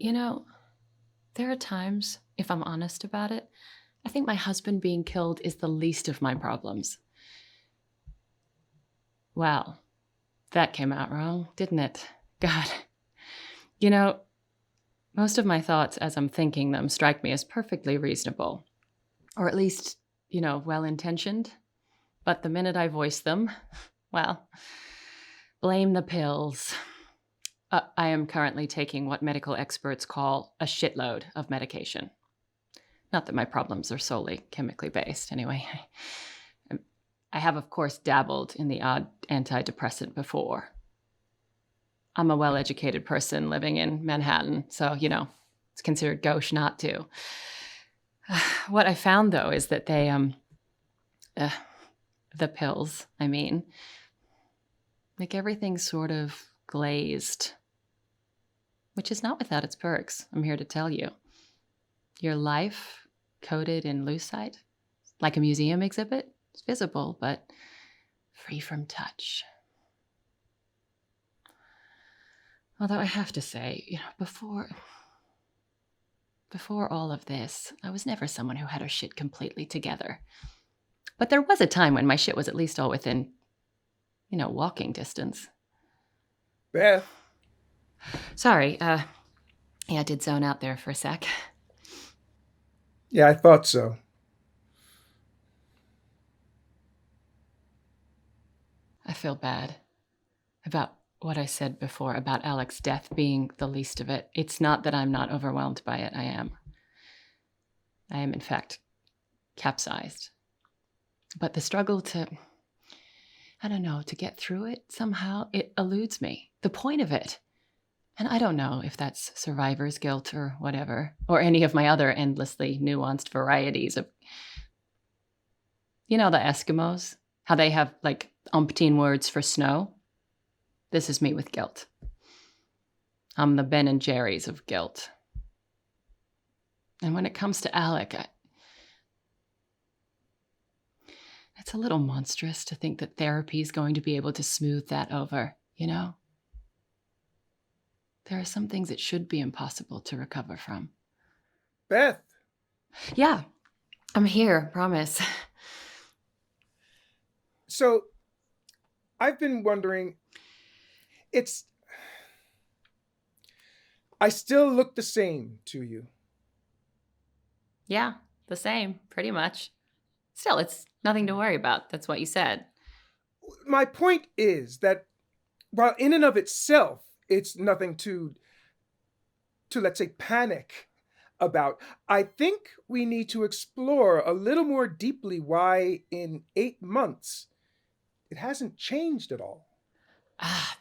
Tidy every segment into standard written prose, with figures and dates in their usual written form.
You know, there are times, if I'm honest about it, I think my husband being killed is the least of my problems. Well, that came out wrong, didn't it? God. You know, most of my thoughts as I'm thinking them strike me as perfectly reasonable, or at least, well intentioned. But the minute I voice them, well, blame the pills. I am currently taking what medical experts call a shitload of medication. Not that my problems are solely chemically based, anyway. I have, of course, dabbled in the odd antidepressant before. I'm a well-educated person living in Manhattan, so, it's considered gauche not to. What I found, though, is that the pills, make everything sort of glazed, which is not without its perks, I'm here to tell you. Your life coated in lucite, like a museum exhibit. It's visible, but free from touch. Although I have to say, before all of this, I was never someone who had her shit completely together. But there was a time when my shit was at least all within, walking distance. Beth. Sorry, yeah, I did zone out there for a sec. Yeah, I thought so. I feel bad about what I said before about Alec's death being the least of it. It's not that I'm not overwhelmed by it. I am. In fact, capsized. But the struggle to get through it somehow, it eludes me. The point of it. And I don't know if that's survivor's guilt or whatever, or any of my other endlessly nuanced varieties of, the Eskimos, how they have like umpteen words for snow. This is me with guilt. I'm the Ben and Jerry's of guilt. And when it comes to Alec, it's a little monstrous to think that therapy is going to be able to smooth that over, There are some things it should be impossible to recover from. Beth. Yeah, I'm here, promise. So, I've been wondering, I still look the same to you. Yeah, the same, pretty much. Still, it's nothing to worry about. That's what you said. My point is that while in and of itself, it's nothing to let's say panic about, I think we need to explore a little more deeply why in 8 months it hasn't changed at all.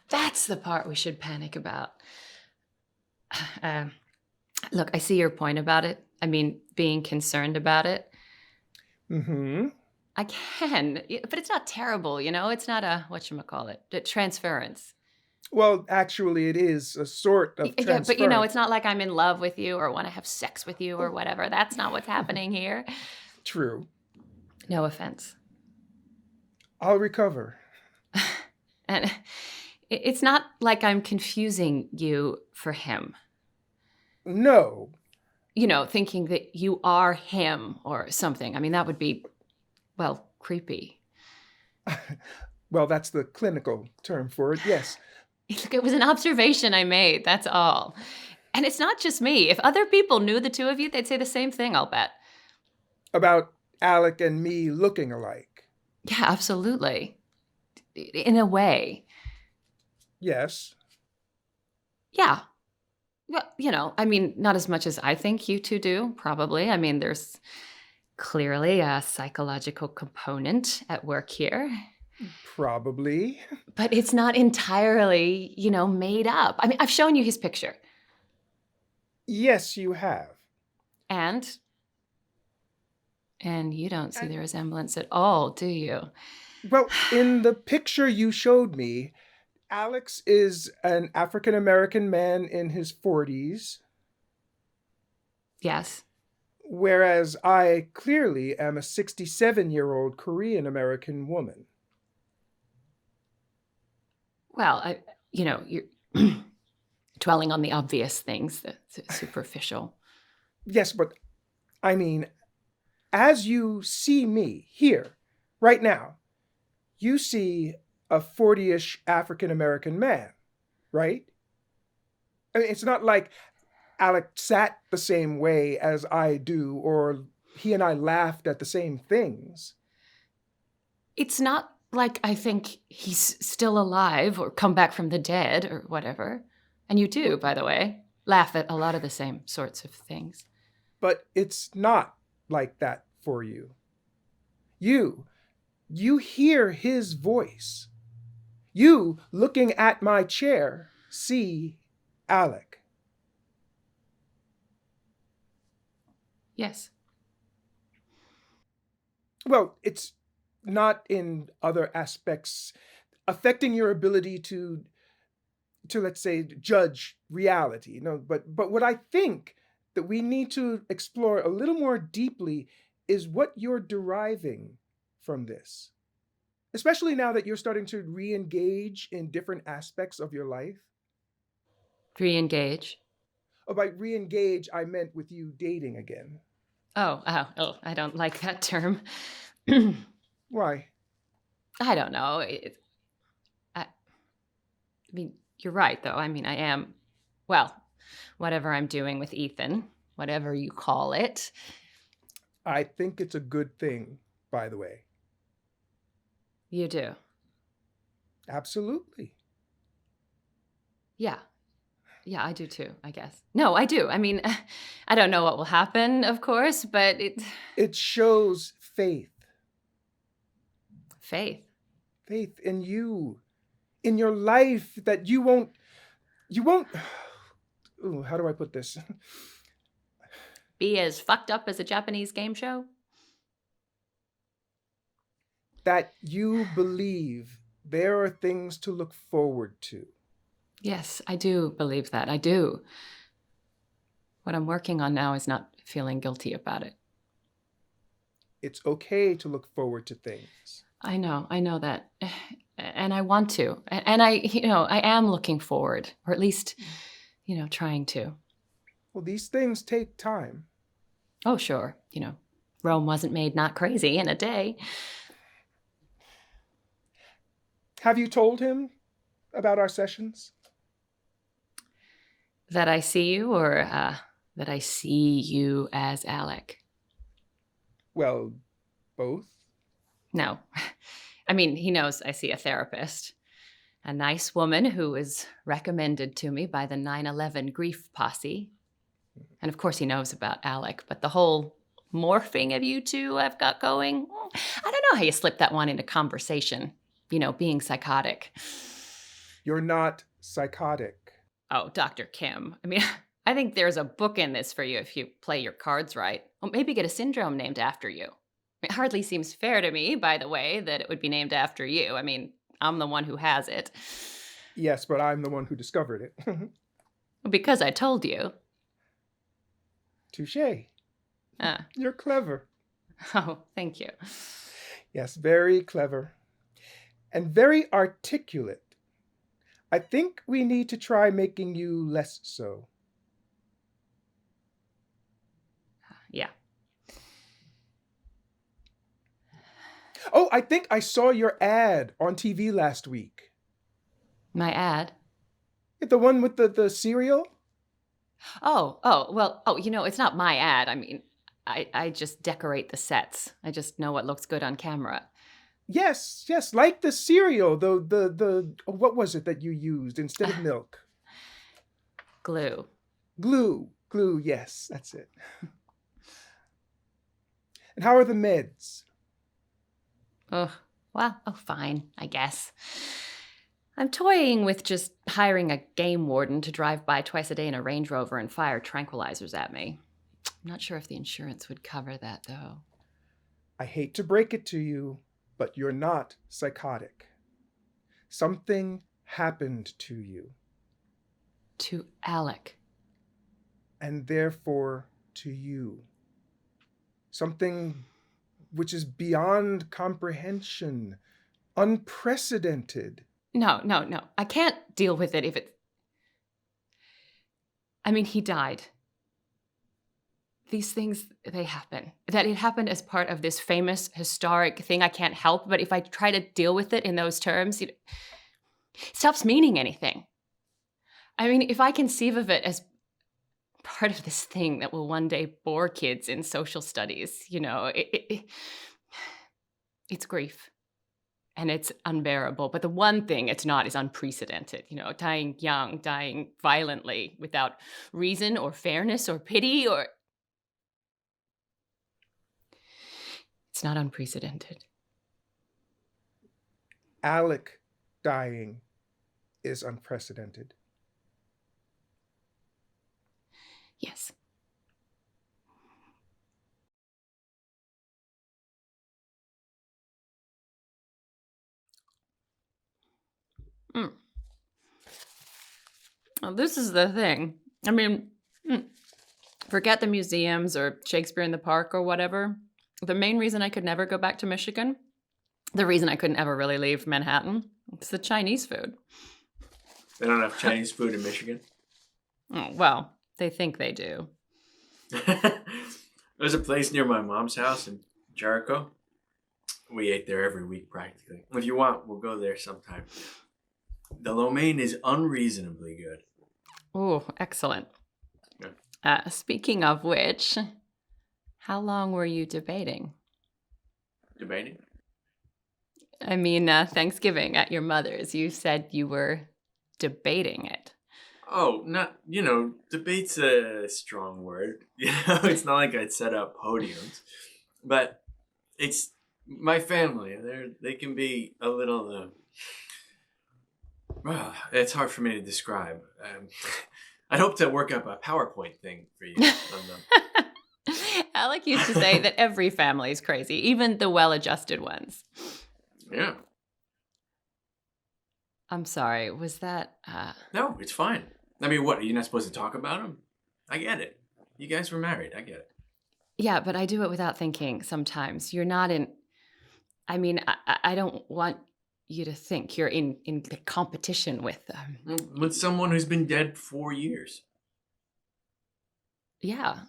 That's the part we should panic about. Look, I see your point about it. Being concerned about it. Mm-hmm. I can, but it's not terrible, It's not a, whatchamacallit, a transference. Well, actually, it is a sort of transference. Yeah, but it's not like I'm in love with you or want to have sex with you or whatever. That's not what's happening here. True. No offense. I'll recover. And it's not like I'm confusing you for him. No. Thinking that you are him or something. That would be, well, creepy. Well, that's the clinical term for it, yes. It was an observation I made, that's all. And it's not just me. If other people knew the two of you, they'd say the same thing, I'll bet. About Alec and me looking alike. Yeah, absolutely. In a way. Yes. Yeah. Well, not as much as I think you two do, probably. There's clearly a psychological component at work here. Probably. But it's not entirely, made up. I've shown you his picture. Yes, you have. And you don't see the resemblance at all, do you? Well, in the picture you showed me, Alex is an African-American man in his 40s. Yes. Whereas I clearly am a 67-year-old Korean-American woman. Well, you're dwelling on the obvious things, the superficial. Yes, but I mean, as you see me here, right now, you see a 40-ish African American man, right? I mean, it's not like Alec sat the same way as I do, or he and I laughed at the same things. It's not like I think he's still alive or come back from the dead or whatever. And you do, by the way, laugh at a lot of the same sorts of things. But it's not like that for you. You hear his voice. You, looking at my chair, see Alec. Yes. Well, it's not in other aspects affecting your ability to let's say judge reality. No, but what I think that we need to explore a little more deeply is what you're deriving from this. Especially now that you're starting to re-engage in different aspects of your life. Re-engage? Oh, by re-engage, I meant with you dating again. Oh, I don't like that term. Why? I don't know. I mean, you're right, though. I mean, I am, well, whatever I'm doing with Ethan, whatever you call it. I think it's a good thing, by the way. You do? Absolutely. Yeah. Yeah, I do too, I guess. No, I do. I mean, I don't know what will happen, of course, but It shows faith. Faith. Faith in you, in your life, that you won't, ooh, how do I put this? Be as fucked up as a Japanese game show? That you believe there are things to look forward to. Yes, I do believe that. I do. What I'm working on now is not feeling guilty about it. It's okay to look forward to things. I know that. And I want to. And I am looking forward, or at least, trying to. Well, these things take time. Oh, sure. Rome wasn't made not crazy in a day. Have you told him about our sessions? That I see you, or that I see you as Alec? Well, both. No. I mean, he knows I see a therapist. A nice woman who was recommended to me by the 9/11 grief posse. And of course he knows about Alec, but the whole morphing of you two I've got going, I don't know how you slip that one into conversation. Being psychotic. You're not psychotic. Oh, Dr. Kim. I mean, I think there's a book in this for you if you play your cards right. Or maybe get a syndrome named after you. It hardly seems fair to me, by the way, that it would be named after you. I mean, I'm the one who has it. Yes, but I'm the one who discovered it. Because I told you. Touché. You're clever. Oh, thank you. Yes, very clever. And very articulate. I think we need to try making you less so. Yeah. Oh, I think I saw your ad on TV last week. My ad? The one with the cereal? Well, it's not my ad. I mean, I just decorate the sets. I just know what looks good on camera. Yes, like the cereal, the what was it that you used instead of milk? Glue. Glue, yes, that's it. And how are the meds? Fine, I guess. I'm toying with just hiring a game warden to drive by twice a day in a Range Rover and fire tranquilizers at me. I'm not sure if the insurance would cover that, though. I hate to break it to you, but you're not psychotic. Something happened to you. To Alec. And therefore to you. Something which is beyond comprehension, unprecedented. No. I can't deal with it if it's... I mean, he died. These things, they happen. That it happened as part of this famous, historic thing I can't help, but if I try to deal with it in those terms, it stops meaning anything. I mean, if I conceive of it as part of this thing that will one day bore kids in social studies, it's grief. And it's unbearable. But the one thing it's not is unprecedented. Dying young, dying violently, without reason or fairness or pity or... It's not unprecedented. Alec dying is unprecedented. Yes. Well, this is the thing. I mean, forget the museums or Shakespeare in the Park or whatever. The main reason I could never go back to Michigan, the reason I couldn't ever really leave Manhattan, it's the Chinese food. They don't have Chinese food in Michigan? Oh, well, they think they do. There's a place near my mom's house in Jericho. We ate there every week practically. If you want, we'll go there sometime. The lo mein is unreasonably good. Oh, excellent. Yeah. Speaking of which, how long were you debating? Debating? I mean, Thanksgiving at your mother's. You said you were debating it. Oh, debate's a strong word. It's not like I'd set up podiums. But it's my family. They can be a little... it's hard for me to describe. I'd hope to work up a PowerPoint thing for you. Alec used to say that every family is crazy, even the well-adjusted ones. Yeah. I'm sorry, was that... No, it's fine. I mean, what, are you not supposed to talk about him? I get it. You guys were married, I get it. Yeah, but I do it without thinking sometimes. You're not in... I mean, I don't want you to think you're in competition with them. With someone who's been dead 4 years. Yeah.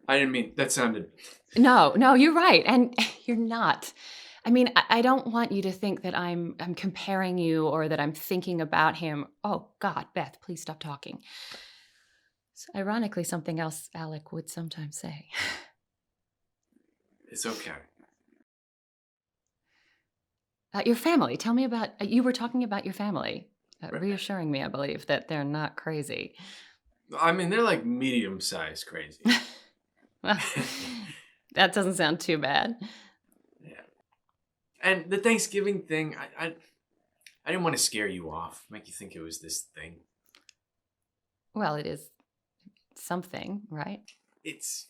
I didn't mean... That sounded... No, you're right. And you're not. I mean, I don't want you to think that I'm comparing you or that I'm thinking about him. Oh, God, Beth, please stop talking. It's ironically something else Alec would sometimes say. It's okay. Your family. Tell me about... you were talking about your family. Reassuring me, I believe, that they're not crazy. I mean, they're like medium-sized crazy. Well, that doesn't sound too bad. Yeah. And the Thanksgiving thing, I didn't want to scare you off, make you think it was this thing. Well, it is something, right? It's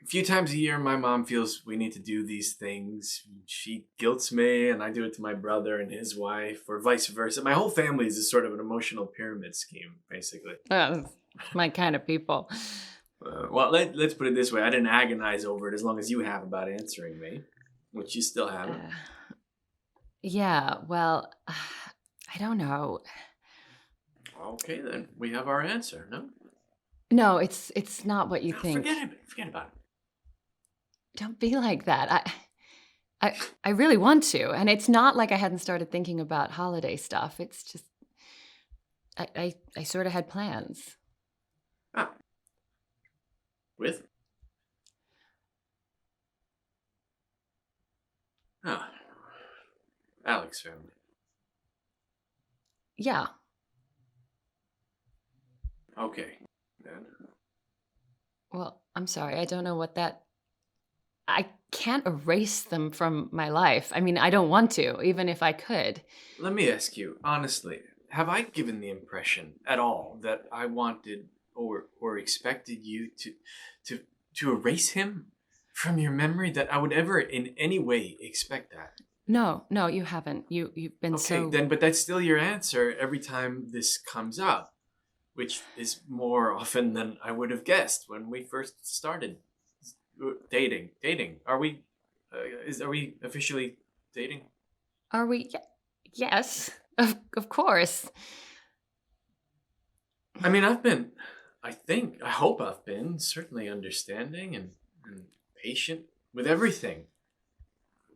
a few times a year my mom feels we need to do these things. She guilts me and I do it to my brother and his wife or vice versa. My whole family is a sort of an emotional pyramid scheme, basically. Oh, my kind of people. Well, let's put it this way. I didn't agonize over it as long as you have about answering me, which you still haven't. Yeah, well, I don't know. Okay, then. We have our answer, no? No, it's not what you think. Forget about it. Don't be like that. I really want to, and it's not like I hadn't started thinking about holiday stuff. It's just I sort of had plans. Ah. With? Ah. Alec's family. Yeah. Okay, then. Well, I'm sorry. I don't know what that... I can't erase them from my life. I mean, I don't want to, even if I could. Let me ask you, honestly, have I given the impression at all that I wanted or expected you to erase him from your memory, that I would ever in any way expect that? No, you haven't. You've been so... Okay, then, but that's still your answer every time this comes up, which is more often than I would have guessed when we first started dating. Are we officially dating? Are we? Yes, of course. I mean, I've I hope I've been certainly understanding and patient with everything.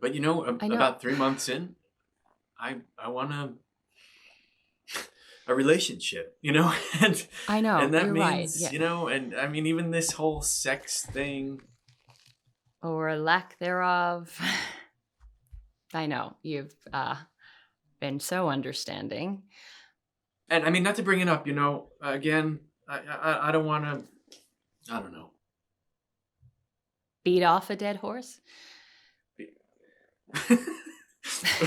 But I know. about 3 months in, I want a relationship, and I know. that You're right. means, Yeah. and I mean, even this whole sex thing. Or lack thereof. I know. You've been so understanding. And I mean, not to bring it up, again, I don't want to, I don't know. Beat off a dead horse?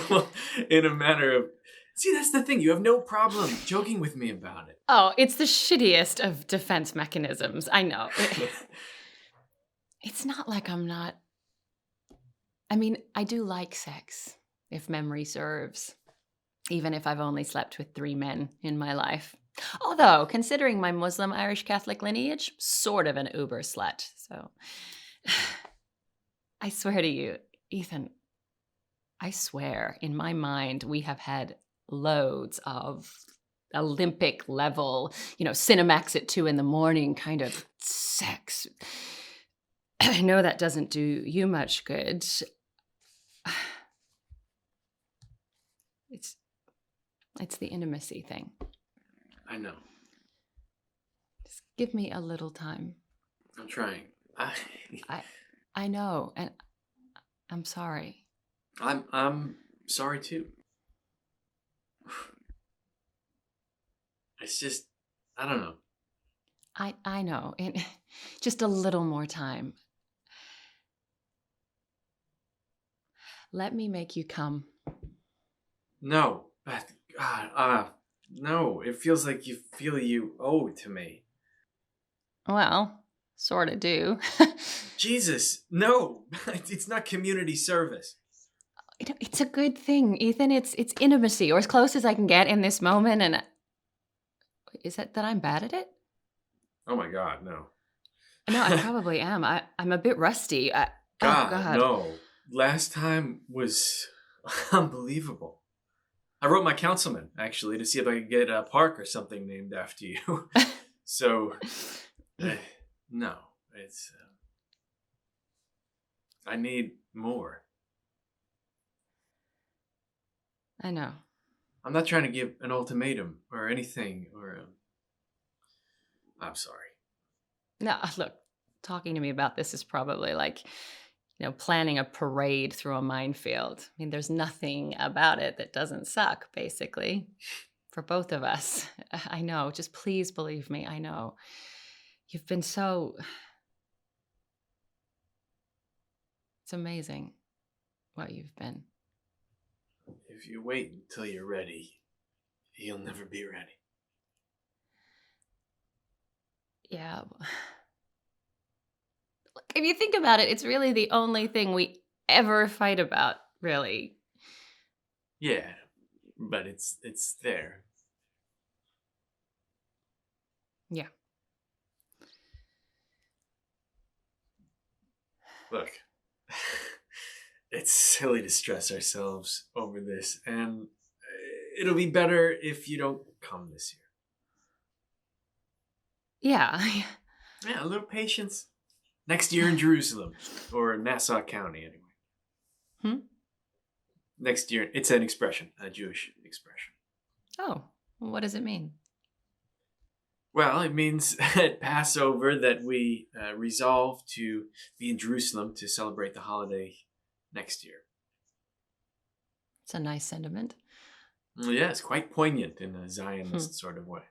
Well, in a matter of, see, that's the thing. You have no problem joking with me about it. Oh, it's the shittiest of defense mechanisms. I know. It's not like I'm not. I mean, I do like sex, if memory serves, even if I've only slept with 3 men in my life. Although, considering my Muslim Irish Catholic lineage, sort of an uber slut. So, I swear to you, Ethan, I swear, in my mind, we have had loads of Olympic level, Cinemax at 2 a.m. kind of sex. I know that doesn't do you much good. It's the intimacy thing. I know. Just give me a little time. I'm trying. I know, and I'm sorry. I'm sorry too. It's just, I don't know. I know. Just a little more time. Let me make you come. No. God, no. It feels like you owe to me. Well, sort of do. Jesus, no. It's not community service. It's a good thing, Ethan. It's intimacy, or as close as I can get in this moment. And is it that I'm bad at it? Oh my God, no. No, I probably am. I'm a bit rusty. Oh God. No. Last time was unbelievable. I wrote my councilman, actually, to see if I could get a park or something named after you. So, no. It's... I need more. I know. I'm not trying to give an ultimatum or anything, I'm sorry. No, look, talking to me about this is probably like, planning a parade through a minefield. I mean, there's nothing about it that doesn't suck, basically, for both of us. I know. Just please believe me. I know. You've been so... It's amazing what you've been. If you wait until you're ready, you'll never be ready. Yeah. Look, if you think about it, it's really the only thing we ever fight about, really. Yeah, but it's there. Yeah. Look, it's silly to stress ourselves over this, and it'll be better if you don't come this year. Yeah. Yeah, a little patience. Next year in Jerusalem, or Nassau County, anyway. Next year, it's an expression, a Jewish expression. Oh, what does it mean? Well, it means at Passover that we resolve to be in Jerusalem to celebrate the holiday next year. It's a nice sentiment. Well, yeah, it's quite poignant in a Zionist sort of way.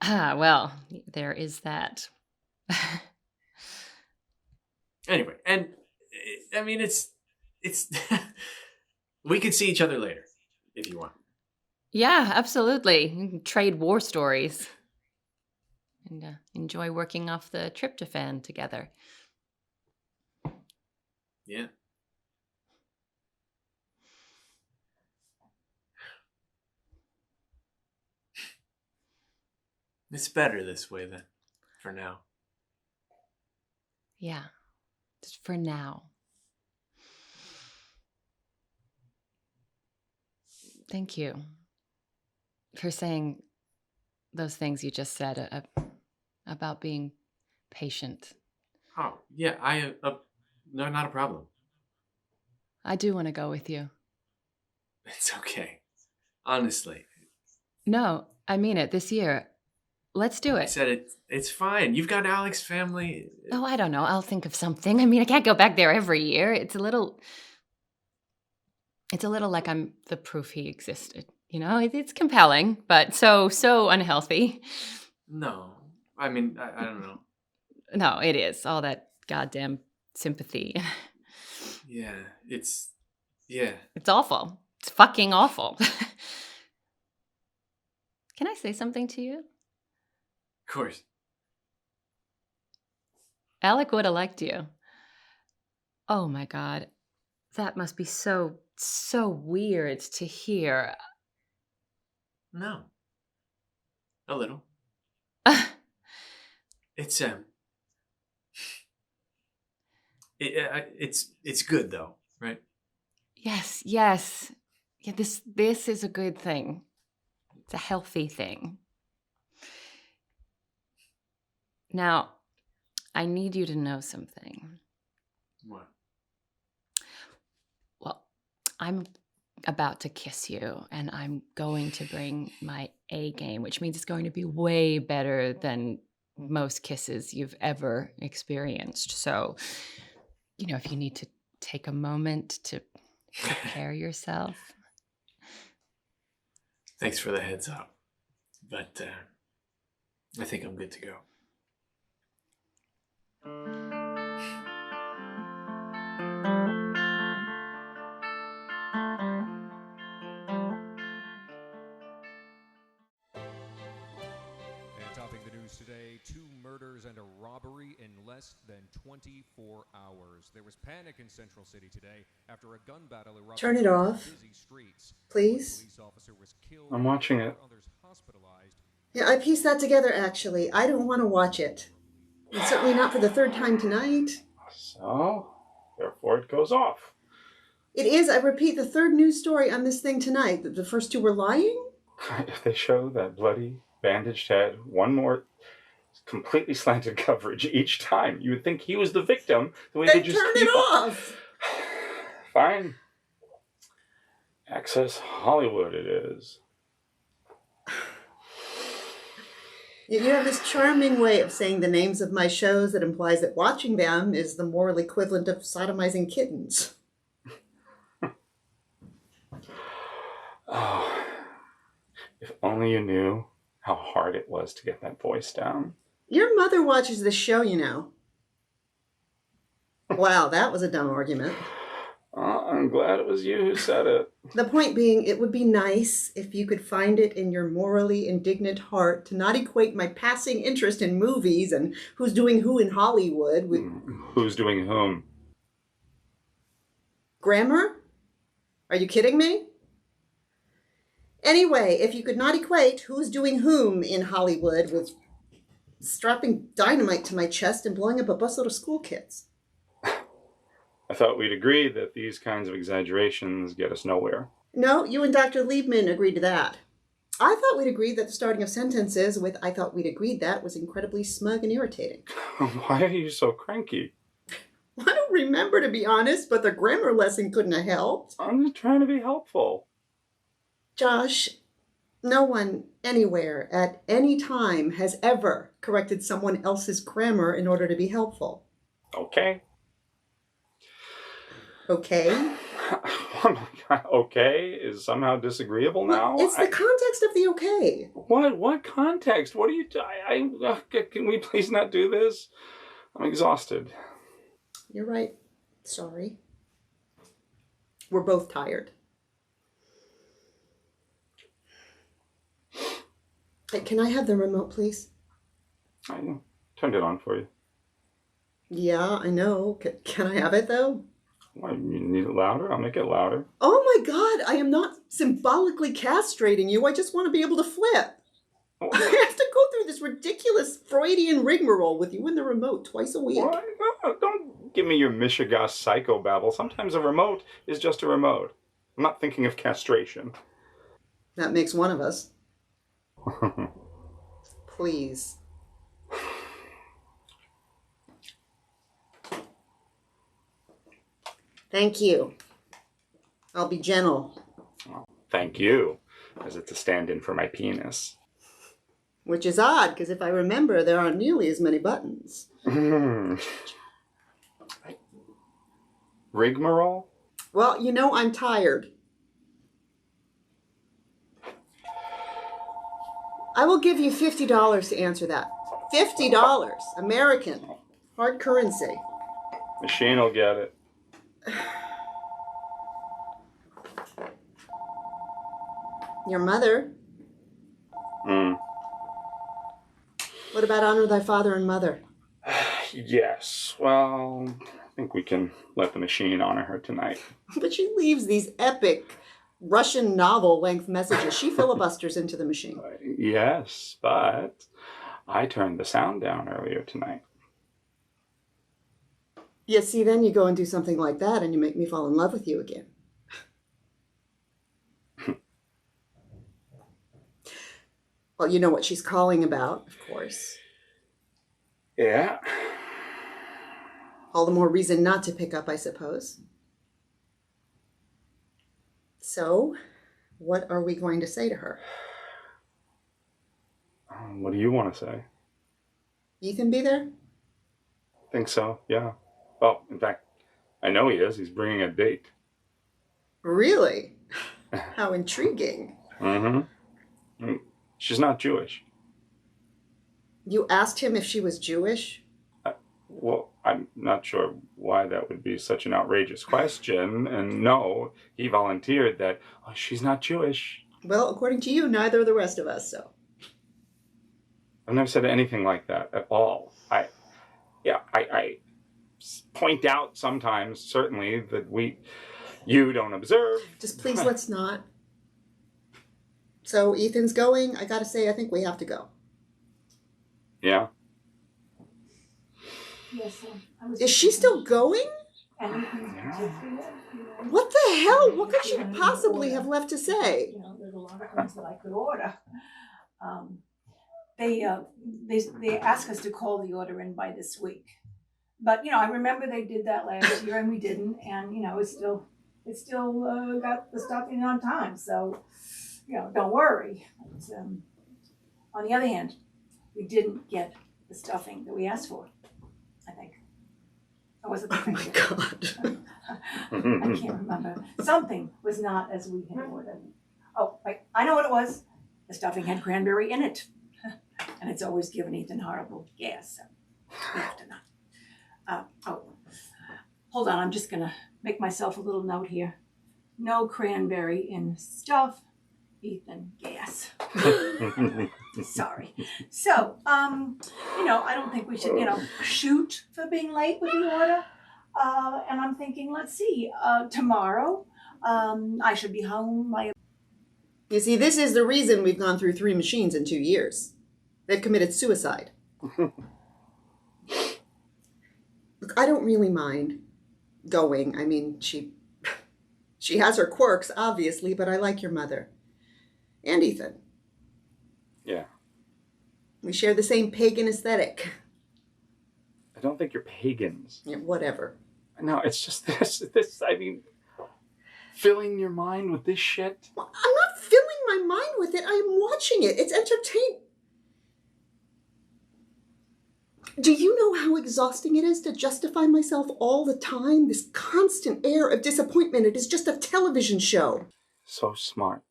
Well, there is that. Anyway, and I mean, it's we could see each other later if you want. Yeah, absolutely. You can trade war stories and enjoy working off the tryptophan together. Yeah. It's better this way then, for now. Yeah, just for now. Thank you for saying those things you just said. about being patient. Oh, yeah, no, not a problem. I do want to go with you. It's okay. Honestly. No, I mean it, this year. Let's do I it. said it's fine. You've got Alex's family. Oh, I don't know. I'll think of something. I mean, I can't go back there every year. It's a little like I'm the proof he existed. You know, it's compelling, but so unhealthy. No. I mean, I don't know. No, it is. All that goddamn sympathy. Yeah. It's awful. It's fucking awful. Can I say something to you? Of course. Alec would have liked you. Oh my God. That must be so weird to hear. No. A little. It's it's good though, right? Yes. Yeah, this is a good thing. It's a healthy thing. Now, I need you to know something. What? Well, I'm about to kiss you, and I'm going to bring my A game, which means it's going to be way better than most kisses you've ever experienced. So, you know, if you need to take a moment to prepare yourself. Thanks for the heads up. But I think I'm good to go. Topping the news today, 2 murders and a robbery in less than 24 hours. There was panic in Central City today after a gun battle erupted. Turn it off, busy streets. please. Police officer was killed. I'm watching it. Others hospitalized. Yeah, I pieced that together, actually. I don't want to watch it. And certainly not for the third time tonight. So, therefore it goes off. It is, I repeat, the third news story on this thing tonight. The first two were lying? If they show that bloody, bandaged head, one more completely slanted coverage each time, you would think he was the victim. The way Then they just turn keep it off! Fine. Access Hollywood it is. You have this charming way of saying the names of my shows that implies that watching them is the moral equivalent of sodomizing kittens. Oh, if only you knew how hard it was to get that voice down. Your mother watches this show, you know. Wow, that was a dumb argument. I'm glad it was you who said it. The point being, it would be nice if you could find it in your morally indignant heart to not equate my passing interest in movies and who's doing who in Hollywood with... Who's doing whom? Grammar? Are you kidding me? Anyway, if you could not equate who's doing whom in Hollywood with strapping dynamite to my chest and blowing up a busload of school kids. I thought we'd agree that these kinds of exaggerations get us nowhere. No, you and Dr. Liebman agreed to that. I thought we'd agreed that the starting of sentences with "I thought we'd agreed that" was incredibly smug and irritating. Why are you so cranky? I don't remember, to be honest, but the grammar lesson couldn't have helped. I'm just trying to be helpful. Josh, no one, anywhere, at any time has ever corrected someone else's grammar in order to be helpful. Okay. Okay? Oh my God, okay is somehow disagreeable now? It's the context of the okay. What context? What are you... can we please not do this? I'm exhausted. You're right. Sorry. We're both tired. Hey, can I have the remote, please? I turned it on for you. Yeah, I know. Can I have it, though? Why, you need it louder? I'll make it louder. Oh my God, I am not symbolically castrating you. I just want to be able to flip. Oh. I have to go through this ridiculous Freudian rigmarole with you and the remote twice a week. What? No, don't give me your Michigas psychobabble. Sometimes a remote is just a remote. I'm not thinking of castration. That makes one of us. Please. Thank you. I'll be gentle. Well, thank you, as it's a stand-in for my penis. Which is odd, because if I remember, there aren't nearly as many buttons. Rigmarole? Well, you know I'm tired. I will give you $50 to answer that. $50. American. Hard currency. Machine will get it. Your mother? What about honor thy father and mother? Yes. Well, I think we can let the machine honor her tonight. But she leaves these epic Russian novel-length messages. She filibusters into the machine. Yes, but I turned the sound down earlier tonight. Yeah, see, then you go and do something like that and you make me fall in love with you again. Well, you know what she's calling about, of course. Yeah. All the more reason not to pick up, I suppose. So, what are we going to say to her? What do you want to say? Ethan be there? Think so, yeah. Well, in fact, I know he is. He's bringing a date. Really? How intriguing. Mm-hmm. She's not Jewish. You asked him if she was Jewish? Well, I'm not sure why that would be such an outrageous question. And no, he volunteered that she's not Jewish. Well, according to you, neither are the rest of us, so. I've never said anything like that at all. I point out sometimes, certainly, that you don't observe. Just please let's not. So Ethan's going. I gotta say, I think we have to go. Yeah. Yes, Is she still going? What the hell? What could she possibly have left to say? You know, there's a lot of things that I could order. They asked us to call the order in by this week, but you know, I remember they did that last year and we didn't, and you know, it still got the stuff in on time. So, you know, don't worry. But, on the other hand, we didn't get the stuffing that we asked for. I think. Or was it the Oh my God. I can't remember. Something was not as we had ordered. Oh, wait, I know what it was. The stuffing had cranberry in it. And it's always given Ethan horrible gas, so we have to not. Hold on, I'm just gonna make myself a little note here. No cranberry in stuff, Ethan gas. Sorry. So, you know, I don't think we should, you know, shoot for being late with the order. And I'm thinking, let's see, tomorrow, I should be home by. You see, this is the reason we've gone through 3 machines in 2 years. They've committed suicide. Look, I don't really mind going. I mean, she has her quirks, obviously, but I like your mother. And Ethan. Yeah. We share the same pagan aesthetic. I don't think you're pagans. Yeah, whatever. No, it's just this, I mean, filling your mind with this shit. Well, I'm not filling my mind with it. I am watching it. It's entertaining. Do you know how exhausting it is to justify myself all the time? This constant air of disappointment. It is just a television show. So smart.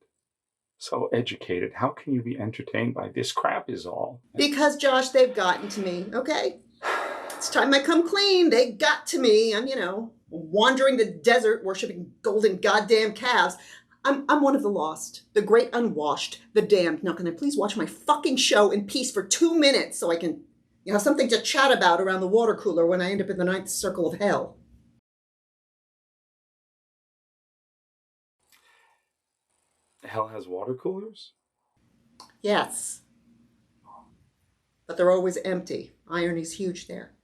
So educated. How can you be entertained by this crap is all? Because, Josh, they've gotten to me, okay? It's time I come clean. They got to me. I'm, you know, wandering the desert, worshiping golden goddamn calves. I'm one of the lost, the great unwashed, the damned. Now, can I please watch my fucking show in peace for 2 minutes so I can, you know, have something to chat about around the water cooler when I end up in the 9th circle of hell? Hell has water coolers? Yes. But they're always empty. Irony's huge there.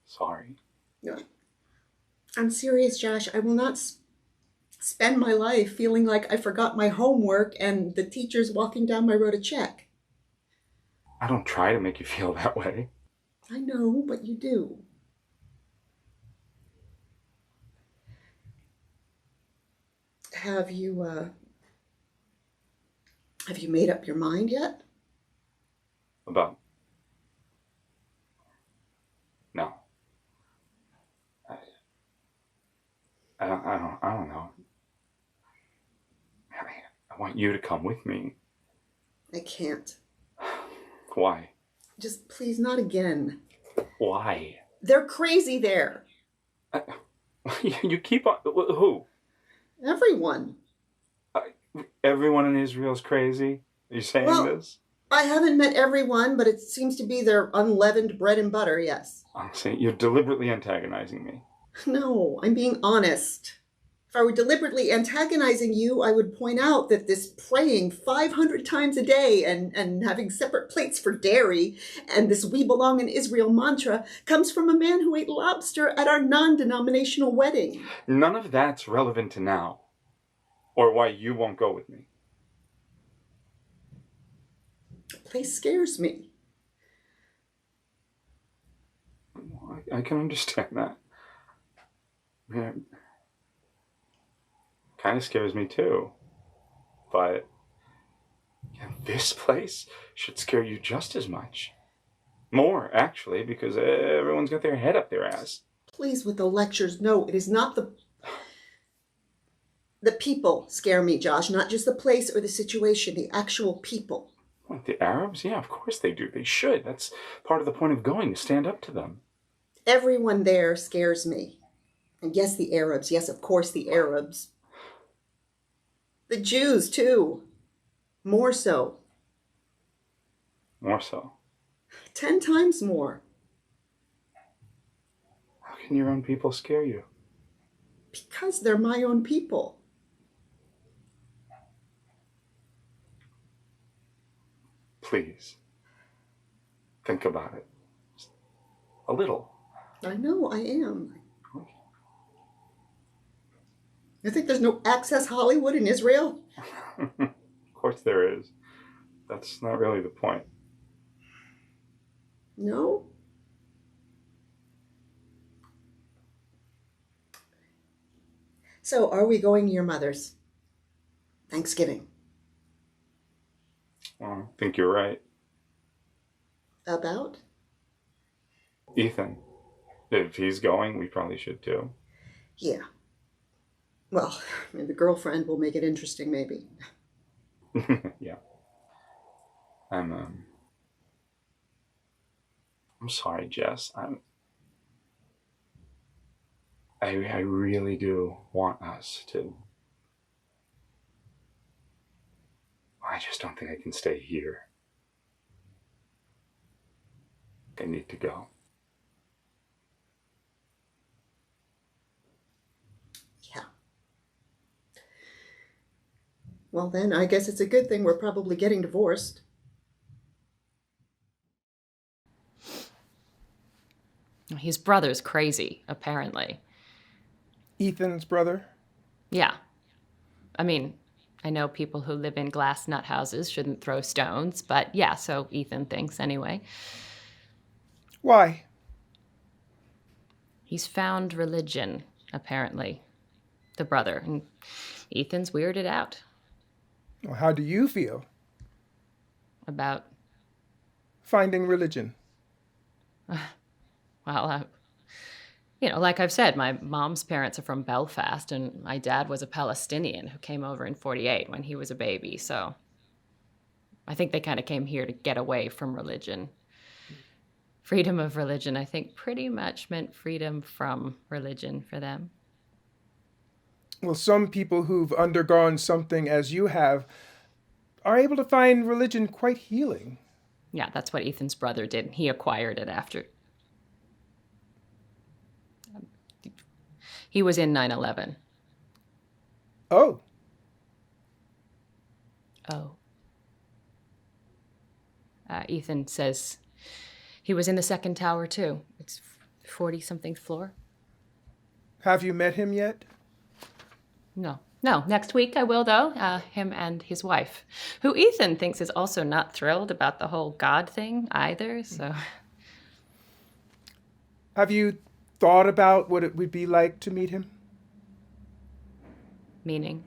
Sorry. No. I'm serious, Josh. I will not spend my life feeling like I forgot my homework and the teacher's walking down my road a check. I don't try to make you feel that way. I know, but you do. Have you made up your mind yet? About? No. I don't know. I want you to come with me. I can't. Why? Just please, not again. Why? They're crazy there. You keep on... Who? Everyone. Everyone in Israel is crazy? Are you saying this? I haven't met everyone, but it seems to be their unleavened bread and butter, yes. I'm saying you're deliberately antagonizing me. No, I'm being honest. If I were deliberately antagonizing you, I would point out that this praying 500 times a day and having separate plates for dairy and this "we belong in Israel" mantra comes from a man who ate lobster at our non-denominational wedding. None of that's relevant to now, or why you won't go with me. The place scares me. I can understand that. Yeah. Kind of scares me too. But this place should scare you just as much. More, actually, because everyone's got their head up their ass. Please, with the lectures, no, it is not the people scare me, Josh, not just the place or the situation, the actual people. What, the Arabs? Yeah, of course they do. They should. That's part of the point of going, to stand up to them. Everyone there scares me. And yes, the Arabs. Yes, of course, the Arabs. The Jews, too. More so. More so. 10 times more. How can your own people scare you? Because they're my own people. Please. Think about it. Just a little. I know, I am. You think there's no Access Hollywood in Israel? Of course there is. That's not really the point. No? So, are we going to your mother's? Thanksgiving. Well, I think you're right. About? Ethan. If he's going, we probably should too. Yeah. Well, the girlfriend will make it interesting, maybe. Yeah. I'm sorry, Jess. I really do want us to... I just don't think I can stay here. I need to go. Yeah. Well, then, I guess it's a good thing we're probably getting divorced. His brother's crazy, apparently. Ethan's brother? Yeah. I mean, I know people who live in glass nut houses shouldn't throw stones, but yeah, so Ethan thinks anyway. Why? He's found religion, apparently. The brother. And Ethan's weirded out. Well, how do you feel? About? Finding religion. Well, like I've said, my mom's parents are from Belfast, and my dad was a Palestinian who came over in 1948 when he was a baby, so I think they kind of came here to get away from religion. Freedom of religion, I think, pretty much meant freedom from religion for them. Well, some people who've undergone something as you have are able to find religion quite healing. Yeah, that's what Ethan's brother did. He acquired it after. He was in 9/11. Oh. Oh. Ethan says he was in the second tower, too. It's 40-something floor. Have you met him yet? No. Next week I will, though. Him and his wife, who Ethan thinks is also not thrilled about the whole God thing either, so... Have you thought about what it would be like to meet him? Meaning?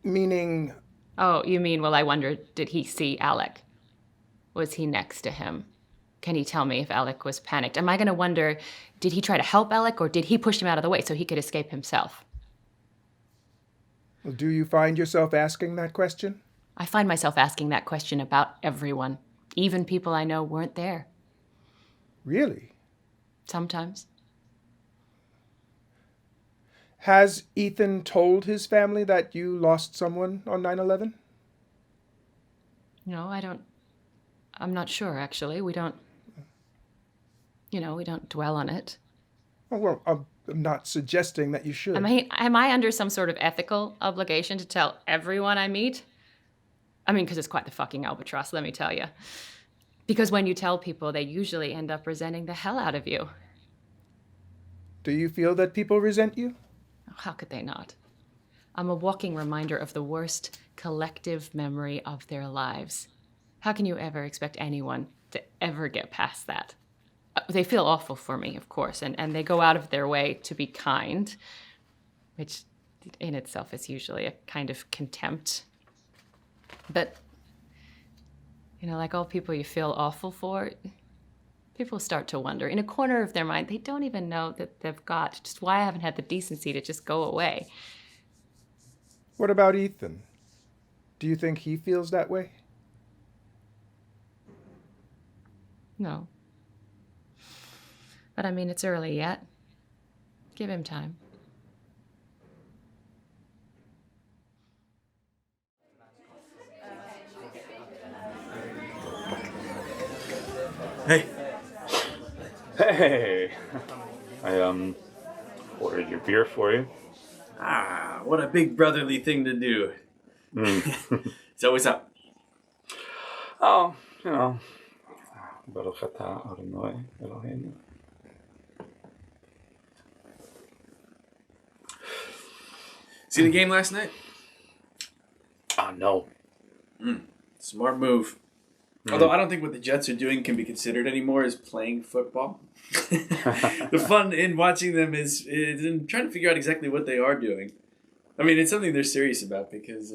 Meaning, Oh, you mean, well, I wonder, did he see Alec? Was he next to him? Can he tell me if Alec was panicked? Am I going to wonder, did he try to help Alec or did he push him out of the way so he could escape himself? do you find yourself asking that question? I find myself asking that question about everyone. Even people I know weren't there. Really? Sometimes. Has Ethan told his family that you lost someone on 9/11? No, I'm not sure, actually. We don't dwell on it. Oh, well, I'm not suggesting that you should. Am I under some sort of ethical obligation to tell everyone I meet? I mean, because it's quite the fucking albatross, let me tell you. Because when you tell people, they usually end up resenting the hell out of you. Do you feel that people resent you? How could they not? I'm a walking reminder of the worst collective memory of their lives. How can you ever expect anyone to ever get past that? They feel awful for me, of course, and they go out of their way to be kind, which in itself is usually a kind of contempt. But, like all people you feel awful for, people start to wonder. In a corner of their mind, they don't even know that they've got just why I haven't had the decency to just go away. What about Ethan? Do you think he feels that way? No. But I mean, it's early yet. Give him time. Hey. Hey, I ordered your beer for you. Ah, what a big brotherly thing to do. So what's up? Oh, Baruch atah Adonai Eloheinu. See the game last night? Oh, no. Smart move. Although I don't think what the Jets are doing can be considered anymore as playing football. The fun in watching them is in trying to figure out exactly what they are doing. I mean, it's something they're serious about because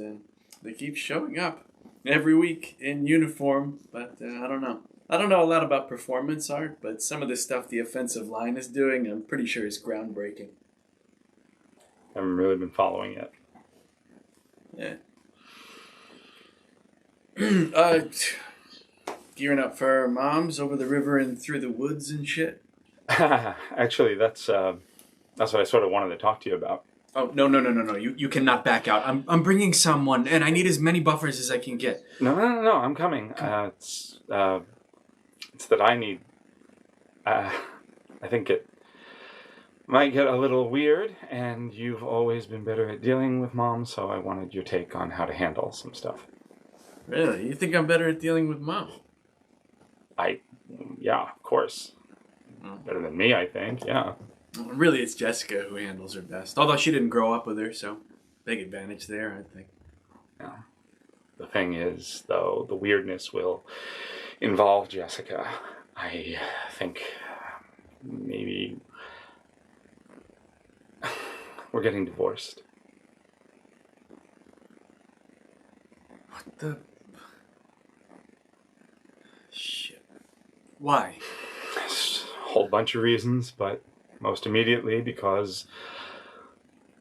they keep showing up every week in uniform, but I don't know. I don't know a lot about performance art, but some of the stuff the offensive line is doing, I'm pretty sure is groundbreaking. Haven't really been following it. Yeah. Gearing up for moms over the river and through the woods and shit. Actually, that's what I sort of wanted to talk to you about. Oh, no. You cannot back out. I'm bringing someone, and I need as many buffers as I can get. No, I'm coming. It's that I need... I think it might get a little weird, and you've always been better at dealing with moms, so I wanted your take on how to handle some stuff. Really? You think I'm better at dealing with mom? Yeah, of course. Better than me, I think, yeah. Really, it's Jessica who handles her best. Although she didn't grow up with her, so big advantage there, I think. Yeah. The thing is, though, the weirdness will involve Jessica. I think maybe we're getting divorced. What the... Shit. Why? Just a whole bunch of reasons, but most immediately because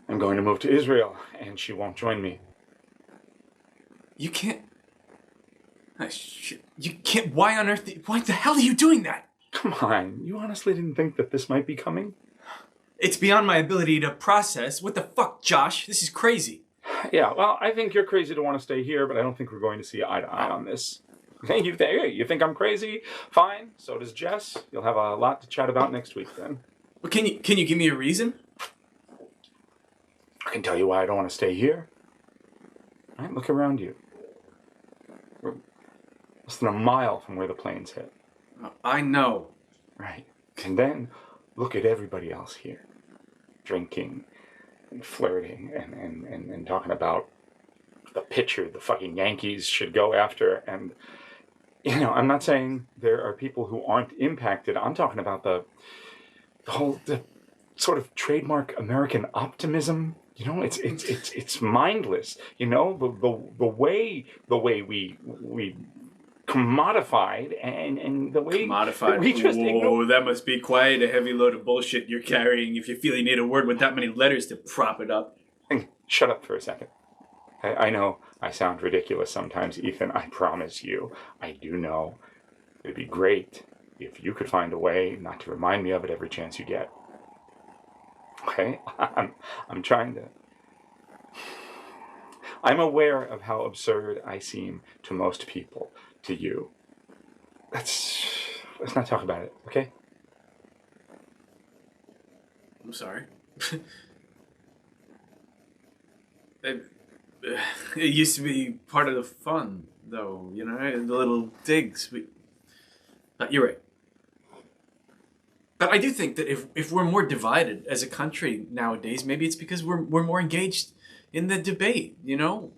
I'm going to move to Israel, and she won't join me. You can't... shit. You can't... Why on earth... Why the hell are you doing that? Come on, you honestly didn't think that this might be coming? It's beyond my ability to process. What the fuck, Josh? This is crazy. Yeah, well, I think you're crazy to want to stay here, but I don't think we're going to see eye to eye on this. You think I'm crazy? Fine, so does Jess. You'll have a lot to chat about next week, then. Well, can you give me a reason? I can tell you why I don't want to stay here. All right, look around you. We're less than a mile from where the planes hit. I know. Right. And then look at everybody else here. Drinking and flirting and talking about the pitcher the fucking Yankees should go after. And I'm not saying there are people who aren't impacted. I'm talking about the sort of trademark American optimism. It's mindless. The way we commodified and the way Commodified. we just Whoa, that must be quite a heavy load of bullshit you're carrying if you feel you need a word with that many letters to prop it up. Shut up for a second. I know I sound ridiculous sometimes, Ethan. I promise you. I do know. It'd be great if you could find a way not to remind me of it every chance you get. Okay? I'm trying to... I'm aware of how absurd I seem to most people, to you. Let's not talk about it, okay? I'm sorry. It used to be part of the fun, though, the little digs. But you're right. But I do think that if we're more divided as a country nowadays, maybe it's because we're more engaged in the debate. We're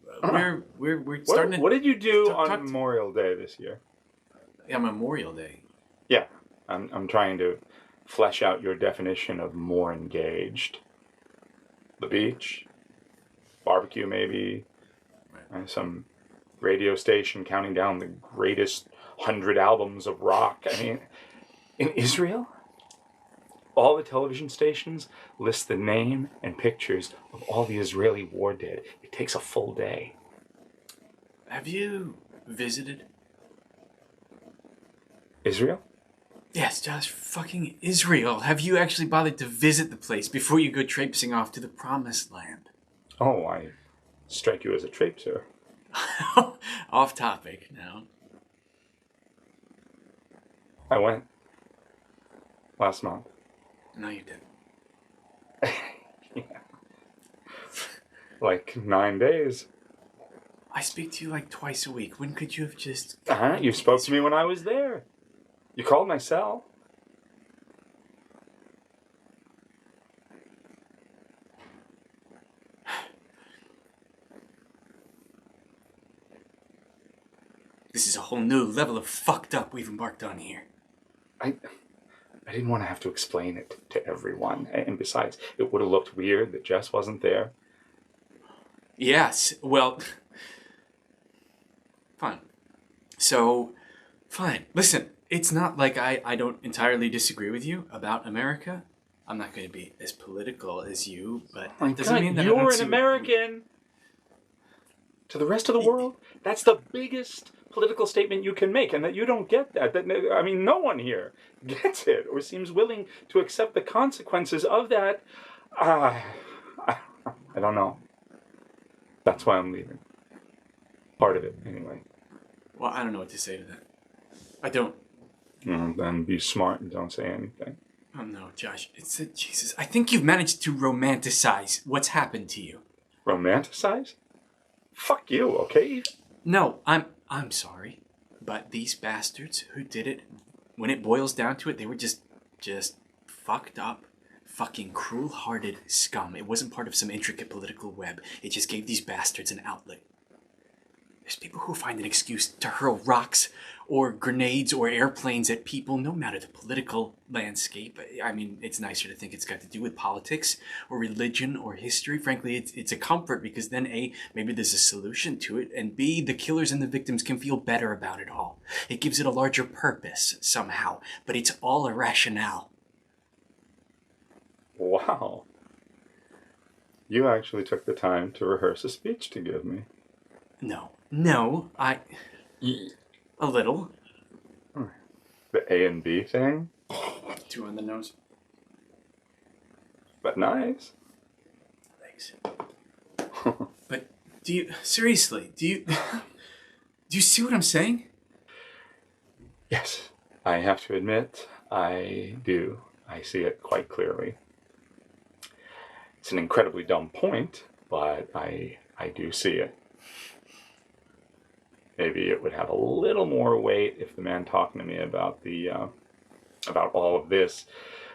starting to. What did you do on Memorial Day this year? Yeah, Memorial Day. Yeah, I'm trying to flesh out your definition of more engaged. The beach, barbecue maybe, and some radio station counting down the greatest 100 albums of rock. I mean, in Israel, all the television stations list the name and pictures of all the Israeli war dead. It takes a full day. Have you visited? Israel? Yes, Josh, fucking Israel. Have you actually bothered to visit the place before you go traipsing off to the promised land? Oh, I strike you as a traipser. Off topic now. I went last month. No, you didn't. Yeah. Like 9 days. I speak to you like twice a week. When could you have just... You spoke to me when I was there. You called my cell. This is a whole new level of fucked up we've embarked on here. I didn't want to have to explain it to everyone. And besides, it would have looked weird that Jess wasn't there. Yes, well... Fine. So, fine. Listen, it's not like I don't entirely disagree with you about America. I'm not going to be as political as you, but that doesn't mean that I don't you're see an American. To the rest of the world, that's the biggest political statement you can make, and that you don't get that. I mean, no one here gets it or seems willing to accept the consequences of that. I don't know. That's why I'm leaving. Part of it, anyway. Well, I don't know what to say to that. I don't. Then be smart and don't say anything. Oh no, Josh. It's Jesus. I think you've managed to romanticize what's happened to you. Romanticize? Fuck you, okay? No, I'm sorry, but these bastards who did it, when it boils down to it, they were just fucked up, fucking cruel-hearted scum. It wasn't part of some intricate political web. It just gave these bastards an outlet. There's people who find an excuse to hurl rocks or grenades or airplanes at people, no matter the political landscape. I mean, it's nicer to think it's got to do with politics or religion or history. Frankly, it's a comfort because then A, maybe there's a solution to it, and B, the killers and the victims can feel better about it all. It gives it a larger purpose somehow, but it's all irrational. Wow. You actually took the time to rehearse a speech to give me. No, a little. The A and B thing? 2 on the nose. But nice. Thanks. But do you see what I'm saying? Yes, I have to admit, I do. I see it quite clearly. It's an incredibly dumb point, but I do see it. Maybe it would have a little more weight if the man talking to me about about all of this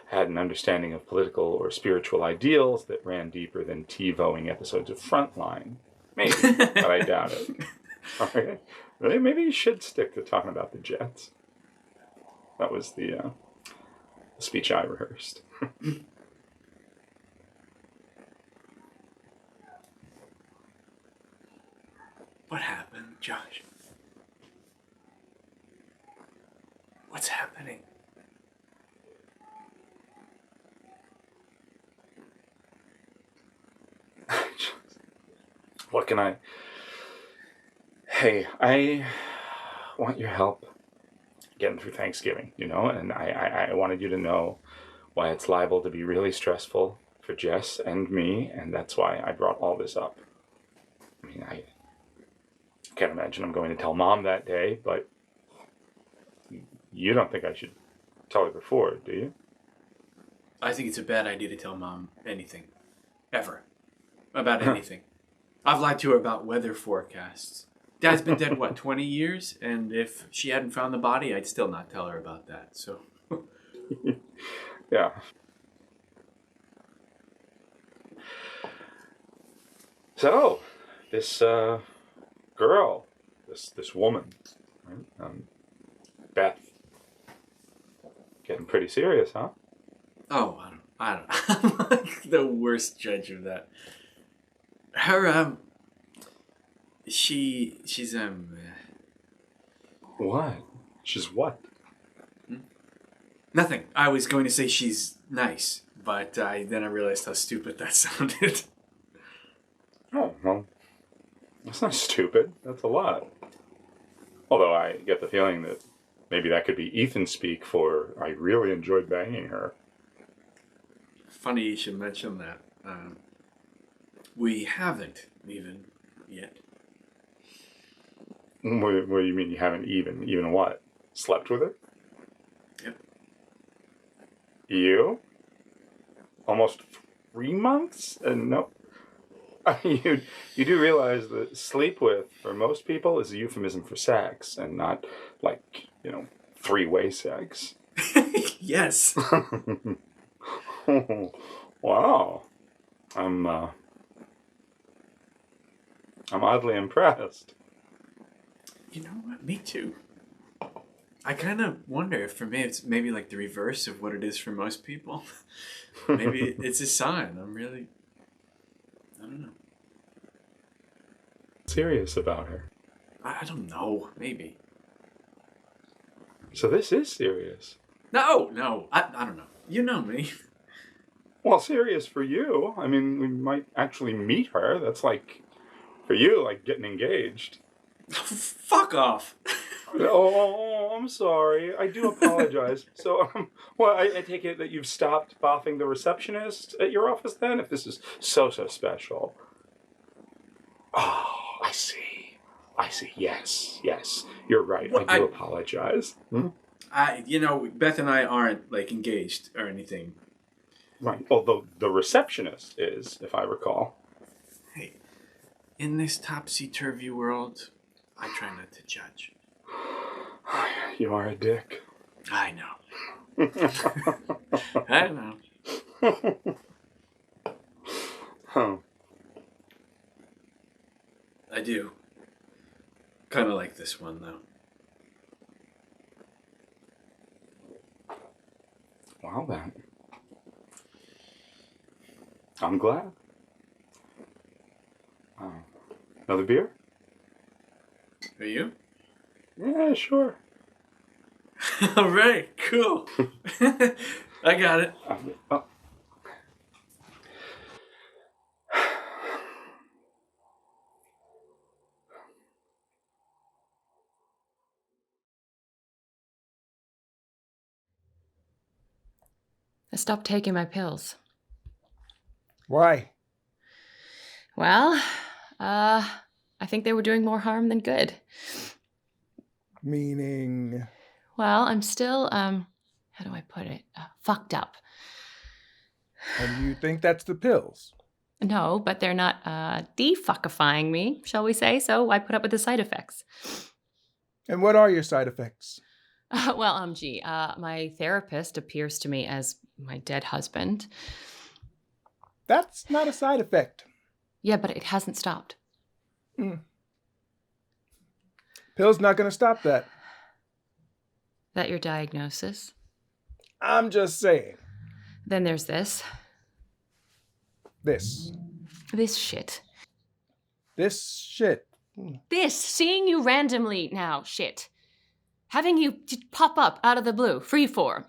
had an understanding of political or spiritual ideals that ran deeper than TiVoing episodes of Frontline. Maybe, but I doubt it. All right? Maybe you should stick to talking about the Jets. That was the speech I rehearsed. What happened, Josh? What's happening? What can I... Hey, I want your help getting through Thanksgiving, and I wanted you to know why it's liable to be really stressful for Jess and me, and that's why I brought all this up. I mean, I can't imagine I'm going to tell Mom that day, but you don't think I should tell her before, do you? I think it's a bad idea to tell Mom anything. Ever. About anything. I've lied to her about weather forecasts. Dad's been dead, 20 years? And if she hadn't found the body, I'd still not tell her about that, so... Yeah. So, this girl, this woman, right? Beth, getting pretty serious, huh? Oh, I don't I'm like the worst judge of that. Her, she's, What? She's what? Nothing. I was going to say she's nice, but then I realized how stupid that sounded. Oh, well, that's not stupid. That's a lot. Although I get the feeling that maybe that could be Ethan speak for I really enjoyed banging her. Funny you should mention that. We haven't even yet. What do you mean you haven't even what? Slept with her? Yep. You? Almost 3 months? And no. You do realize that sleep with, for most people, is a euphemism for sex, and not, like, three-way sex. Yes. Wow. I'm oddly impressed. You know what? Me too. I kind of wonder if for me it's maybe like the reverse of what it is for most people. Maybe it's a sign. I don't know. Serious about her. I don't know. Maybe. So this is serious. No. I don't know. You know me. Well, serious for you. I mean, we might actually meet her. That's like, for you, like getting engaged. Fuck off. Oh, I'm sorry. I do apologize. So, well, I take it that you've stopped boffing the receptionist at your office then, if this is so special. Oh, I see. Yes. You're right. Well, I do apologize. Beth and I aren't, like, engaged or anything. Right. Although the receptionist is, if I recall. Hey, in this topsy-turvy world, I try not to judge. You are a dick. I know. I know. Huh. I do. Kind of like this one, though. Well, then. I'm glad. Another beer? Are you? Yeah, sure. All right, cool. I got it. I stopped taking my pills. Why? Well, I think they were doing more harm than good. Meaning? Well, I'm still, how do I put it? Fucked up. And you think that's the pills? No, but they're not defuckifying me, shall we say, so I put up with the side effects. And what are your side effects? My therapist appears to me as my dead husband. That's not a side effect. Yeah, but it hasn't stopped. Pill's not going to stop that. That your diagnosis? I'm just saying. Then there's this. This. This shit. This shit. This, seeing you randomly now, shit. Having you just pop up out of the blue, freeform.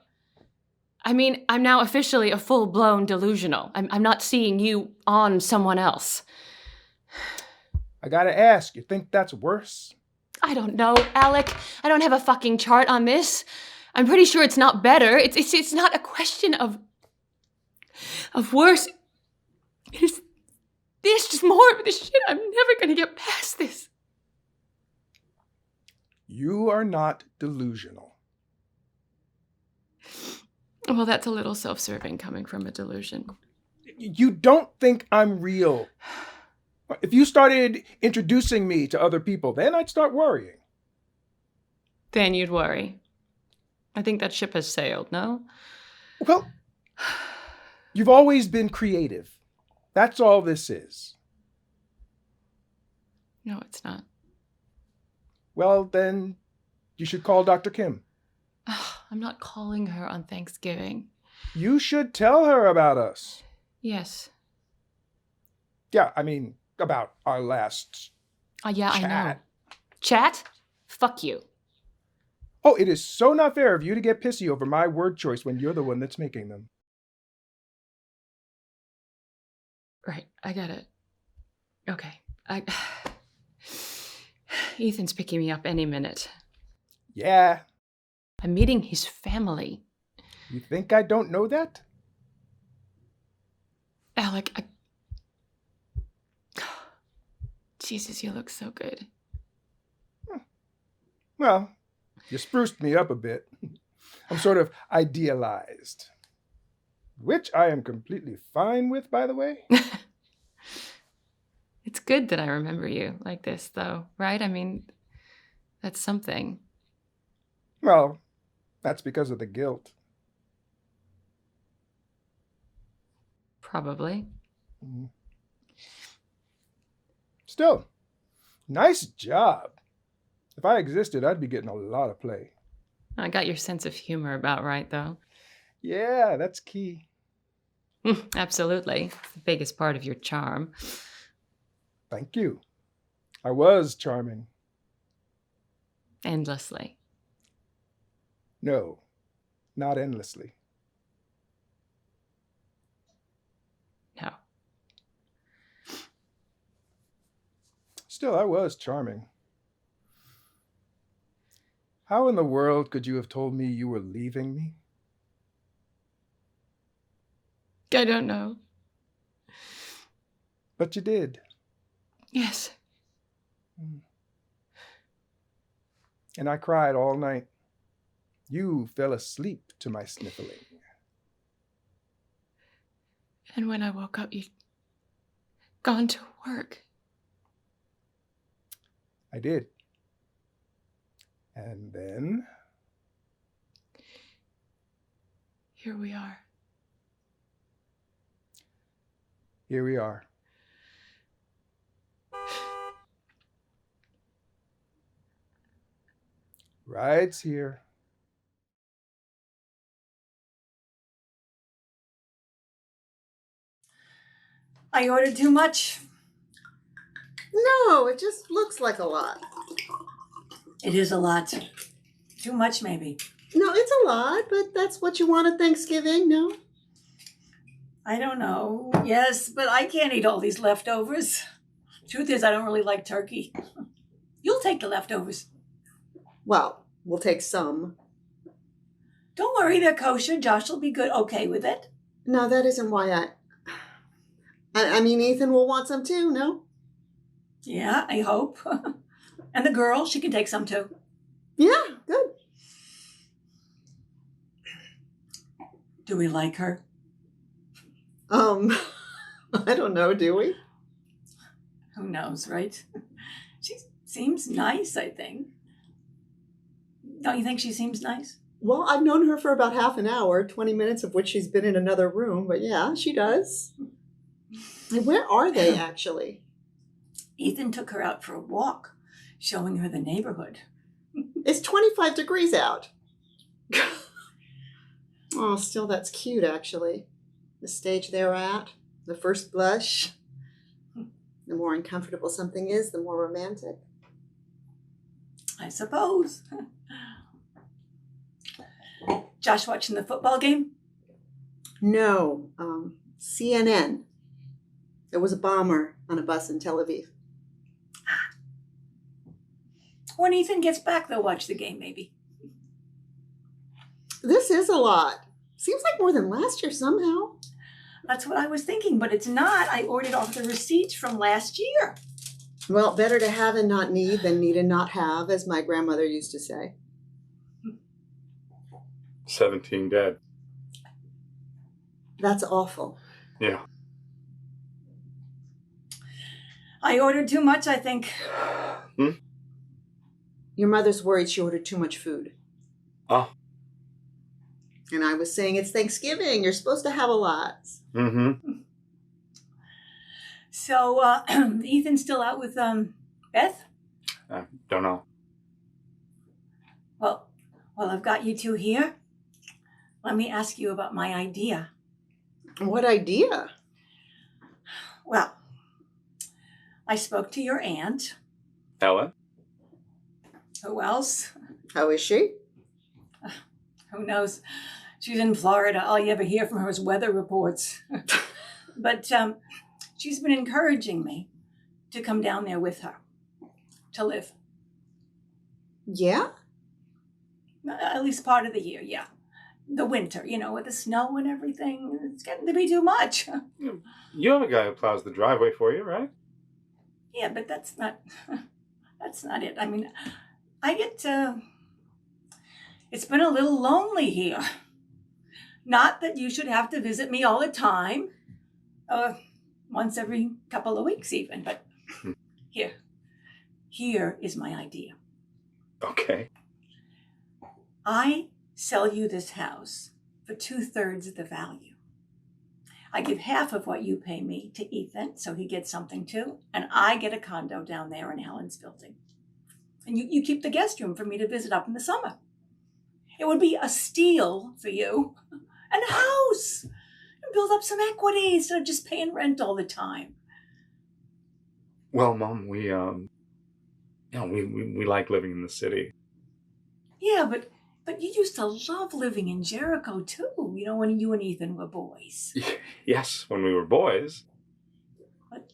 I mean, I'm now officially a full-blown delusional. I'm not seeing you on someone else. I gotta ask, you think that's worse? I don't know, Alec. I don't have a fucking chart on this. I'm pretty sure it's not better. It's not a question of worse. It's this, just more of this shit. I'm never gonna get past this. You are not delusional. Well, that's a little self-serving coming from a delusion. You don't think I'm real. If you started introducing me to other people, then I'd start worrying. Then you'd worry. I think that ship has sailed, no? Well, you've always been creative. That's all this is. No, it's not. Well, then you should call Dr. Kim. I'm not calling her on Thanksgiving. You should tell her about us. Yes. Yeah, I mean, about our last Yeah, chat. I know. Chat? Fuck you. Oh, it is so not fair of you to get pissy over my word choice when you're the one that's making them. Right, I got it. Okay. Ethan's picking me up any minute. Yeah. I'm meeting his family. You think I don't know that? Alec, Jesus, you look so good. Well, you spruced me up a bit. I'm sort of idealized. Which I am completely fine with, by the way. It's good that I remember you like this, though, right? I mean, that's something. Well, that's because of the guilt. Probably. Still, nice job. If I existed, I'd be getting a lot of play. I got your sense of humor about right, though. Yeah, that's key. Absolutely. It's the biggest part of your charm. Thank you. I was charming. Endlessly. No, not endlessly. No. Still, I was charming. How in the world could you have told me you were leaving me? I don't know. But you did. Yes. And I cried all night. You fell asleep to my sniffling. And when I woke up, you'd gone to work. I did. And then Here we are. here we are. Ride's here. I ordered too much. No, it just looks like a lot. It is a lot. Too much, maybe. No, it's a lot, but that's what you want at Thanksgiving, no? I don't know. Yes, but I can't eat all these leftovers. Truth is, I don't really like turkey. You'll take the leftovers. Well, we'll take some. Don't worry, they're kosher. Josh will be okay with it. No, that isn't why I mean, Ethan will want some too, no? Yeah, I hope. And the girl, she can take some too. Yeah, good. Do we like her? I don't know, do we? Who knows, right? She seems nice, I think. Don't you think she seems nice? Well, I've known her for about half an hour, 20 minutes of which she's been in another room, but yeah, she does. And where are they, actually? Ethan took her out for a walk. showing her the neighborhood. It's 25 degrees out. Oh, still, that's cute, actually. The stage they're at, the first blush. The more uncomfortable something is, the more romantic. I suppose. Josh watching the football game? No, CNN. There was a bomber on a bus in Tel Aviv. When Ethan gets back, they'll watch the game, maybe. This is a lot. Seems like more than last year somehow. That's what I was thinking, but it's not. I ordered off the receipts from last year. Well, better to have and not need than need and not have, as my grandmother used to say. 17 dead. That's awful. Yeah. I ordered too much, I think. Your mother's worried she ordered too much food. Oh. And I was saying, it's Thanksgiving. You're supposed to have a lot. Mm-hmm. So, Ethan's still out with Beth? Don't know. Well, I've got you two here. Let me ask you about my idea. What idea? Well, I spoke to your aunt. Ellen? Who else? How is she? Who knows? She's in Florida. All you ever hear from her is weather reports. But she's been encouraging me to come down there with her to live. Yeah? At least part of the year, yeah. The winter, with the snow and everything. It's getting to be too much. You have a guy who plows the driveway for you, right? Yeah, but that's not it. I mean, it's been a little lonely here. Not that you should have to visit me all the time. Once every couple of weeks even, but here is my idea. Okay. I sell you this house for 2/3 of the value. I give half of what you pay me to Ethan, so he gets something too, and I get a condo down there in Alan's building. And you keep the guest room for me to visit up in the summer. It would be a steal for you. And a house! And build up some equity instead of just paying rent all the time. Well, Mom, we like living in the city. Yeah, but you used to love living in Jericho too, when you and Ethan were boys. Yes, when we were boys. But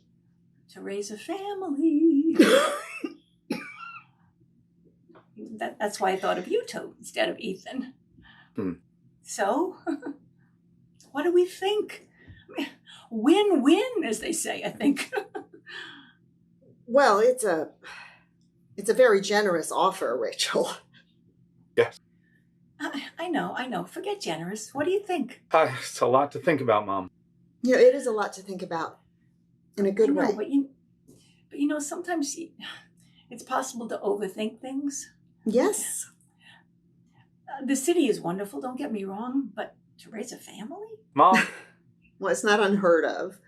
to raise a family. That's why I thought of you two instead of Ethan. So, what do we think? I mean, win-win, as they say, I think. Well, it's a very generous offer, Rachel. Yes. I know. Forget generous. What do you think? It's a lot to think about, Mom. Yeah, it is a lot to think about. In a good way. But sometimes it's possible to overthink things. Yes. The city is wonderful, don't get me wrong, but to raise a family? Mom? Well, it's not unheard of.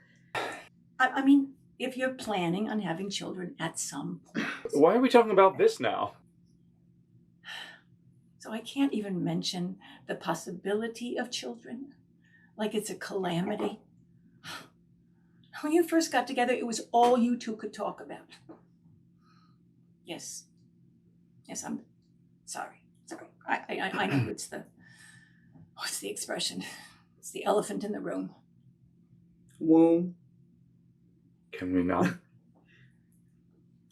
I mean, if you're planning on having children at some point. Why are we talking about this now? So I can't even mention the possibility of children, like it's a calamity. When you first got together, it was all you two could talk about. Yes, I'm sorry. I know what's the expression? It's the elephant in the room. Womb. Can we not?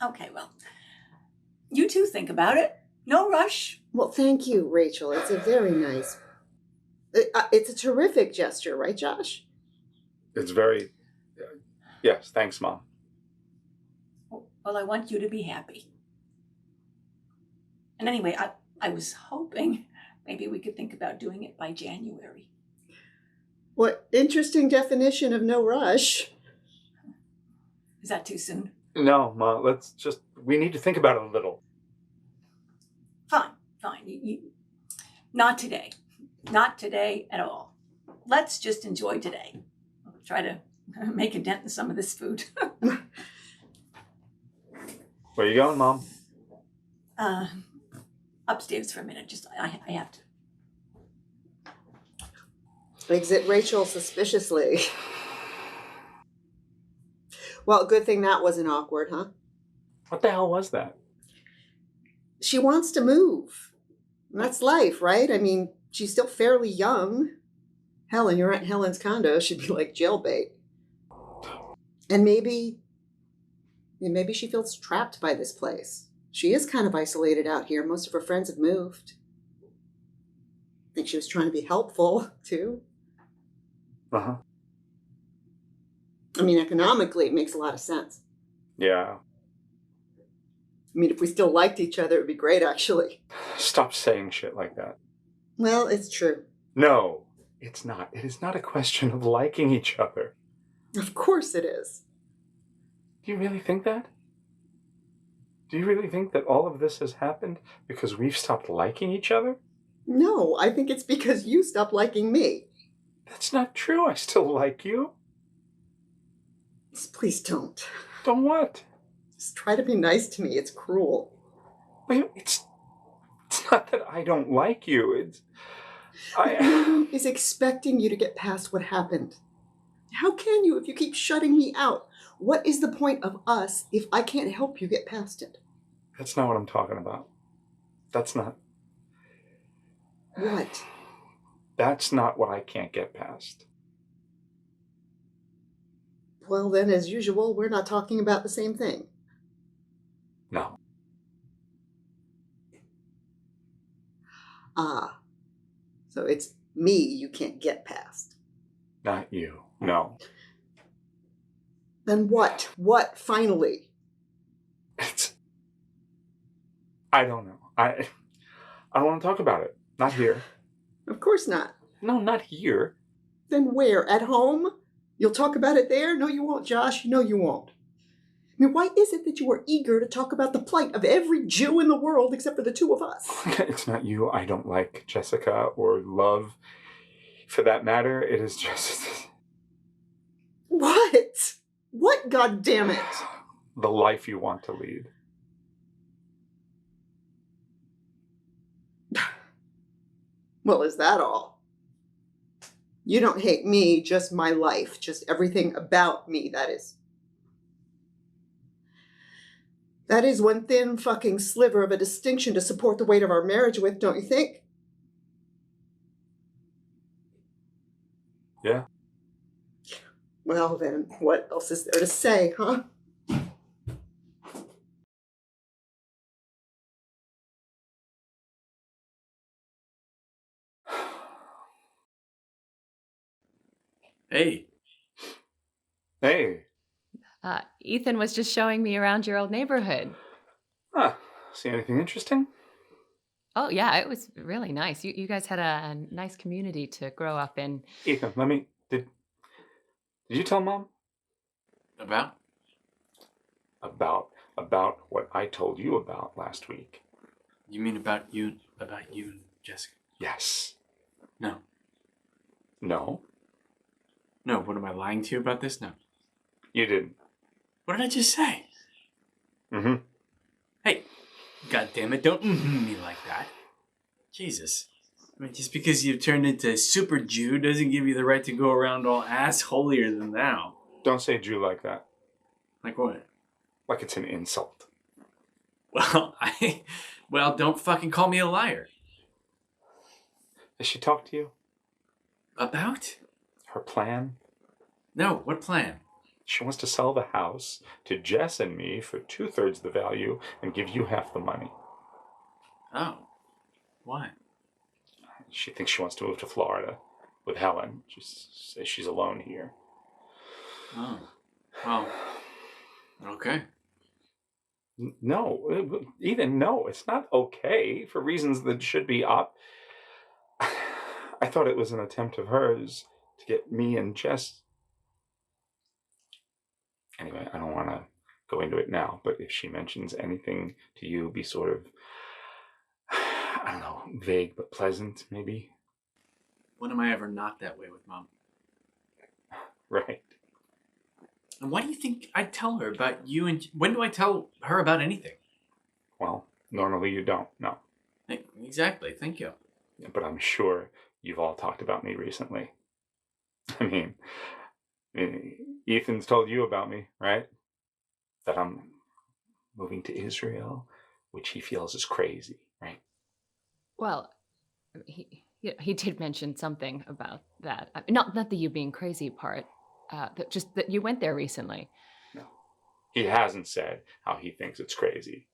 Okay, well, you two think about it. No rush. Well, thank you, Rachel. It's a very nice... It's a terrific gesture, right, Josh? It's very... Yes, thanks, Mom. Well, I want you to be happy. And anyway, I was hoping maybe we could think about doing it by January. What interesting definition of no rush. Is that too soon? No, Ma, we need to think about it a little. Fine. Not today. Not today at all. Let's just enjoy today. I'll try to make a dent in some of this food. Where you going, Mom? Upstairs for a minute. Just, I have to. Exit Rachel suspiciously. Well, good thing that wasn't awkward, huh? What the hell was that? She wants to move. That's life, right? I mean, she's still fairly young. Helen, your Aunt Helen's condo should be like jailbait. And maybe she feels trapped by this place. She is kind of isolated out here. Most of her friends have moved. I think she was trying to be helpful, too. Uh-huh. I mean, economically, it makes a lot of sense. Yeah. I mean, if we still liked each other, it would be great, actually. Stop saying shit like that. Well, it's true. No, it's not. It is not a question of liking each other. Of course it is. Do you really think that? Do you really think that all of this has happened because we've stopped liking each other? No, I think it's because you stopped liking me. That's not true. I still like you. Please don't. Don't what? Just try to be nice to me. It's cruel. Wait, it's not that I don't like you. It's... Everyone is expecting you to get past what happened. How can you if you keep shutting me out? What is the point of us if I can't help you get past it? That's not what I'm talking about. That's not... What? That's not what I can't get past. Well, then, as usual, we're not talking about the same thing. No. Ah. So it's me you can't get past. Not you. No. Then what? What, finally? It's... I don't know. I don't want to talk about it. Not here. Of course not. No, not here. Then where? At home? You'll talk about it there? No, you won't, Josh. No, you won't. I mean, why is it that you are eager to talk about the plight of every Jew in the world except for the two of us? It's not you I don't like, Jessica, or love. For that matter, it is just... What? What, goddammit? The life you want to lead. Well, is that all? You don't hate me, just my life, just everything about me, that is. That is one thin fucking sliver of a distinction to support the weight of our marriage with, don't you think? Yeah. Well then, what else is there to say, huh? Hey. Hey. Ethan was just showing me around your old neighborhood. Huh. See anything interesting? Oh, yeah, it was really nice. You guys had a nice community to grow up in. Ethan, let me... Did you tell Mom? About? About what I told you about last week. You mean about you and Jessica? Yes. No. No? No, what am I lying to you about this? No. You didn't. What did I just say? Mm-hmm. Hey, goddammit, don't me like that. Jesus. I mean, just because you've turned into Super Jew doesn't give you the right to go around all ass holier than thou. Don't say Jew like that. Like what? Like it's an insult. Well, don't fucking call me a liar. Has she talked to you? About? Her plan? No, what plan? She wants to sell the house to Jess and me for 2/3 the value and give you half the money. Oh. Why? She thinks she wants to move to Florida with Helen. She says she's alone here. Oh. Well. Okay. No, Ethan, no, it's not okay for reasons that should be up. I thought it was an attempt of hers to get me and Jess. Anyway, I don't want to go into it now, but if she mentions anything to you, be sort of, I don't know, vague but pleasant, maybe. When am I ever not that way with Mom? Right. And why do you think I'd tell her about you and... When do I tell her about anything? Well, Normally you don't, no. Exactly, thank you. But I'm sure you've all talked about me recently. I mean, Ethan's told you about me, right? That I'm moving to Israel, which he feels is crazy, right? Well, he did mention something about that. Not the you being crazy part, just that you went there recently. No. He hasn't said how he thinks it's crazy.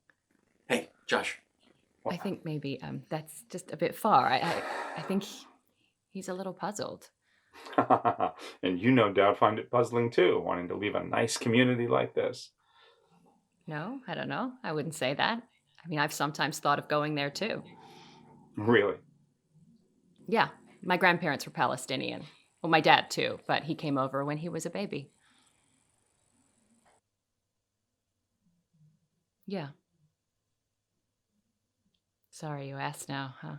Hey, Josh. I think maybe that's just a bit far. I think he's a little puzzled. And you no doubt find it puzzling too, wanting to leave a nice community like this. No, I don't know. I wouldn't say that. I mean, I've sometimes thought of going there too. Really? Yeah, my grandparents were Palestinian. Well, my dad too, but he came over when he was a baby. Yeah. Sorry you asked now, huh?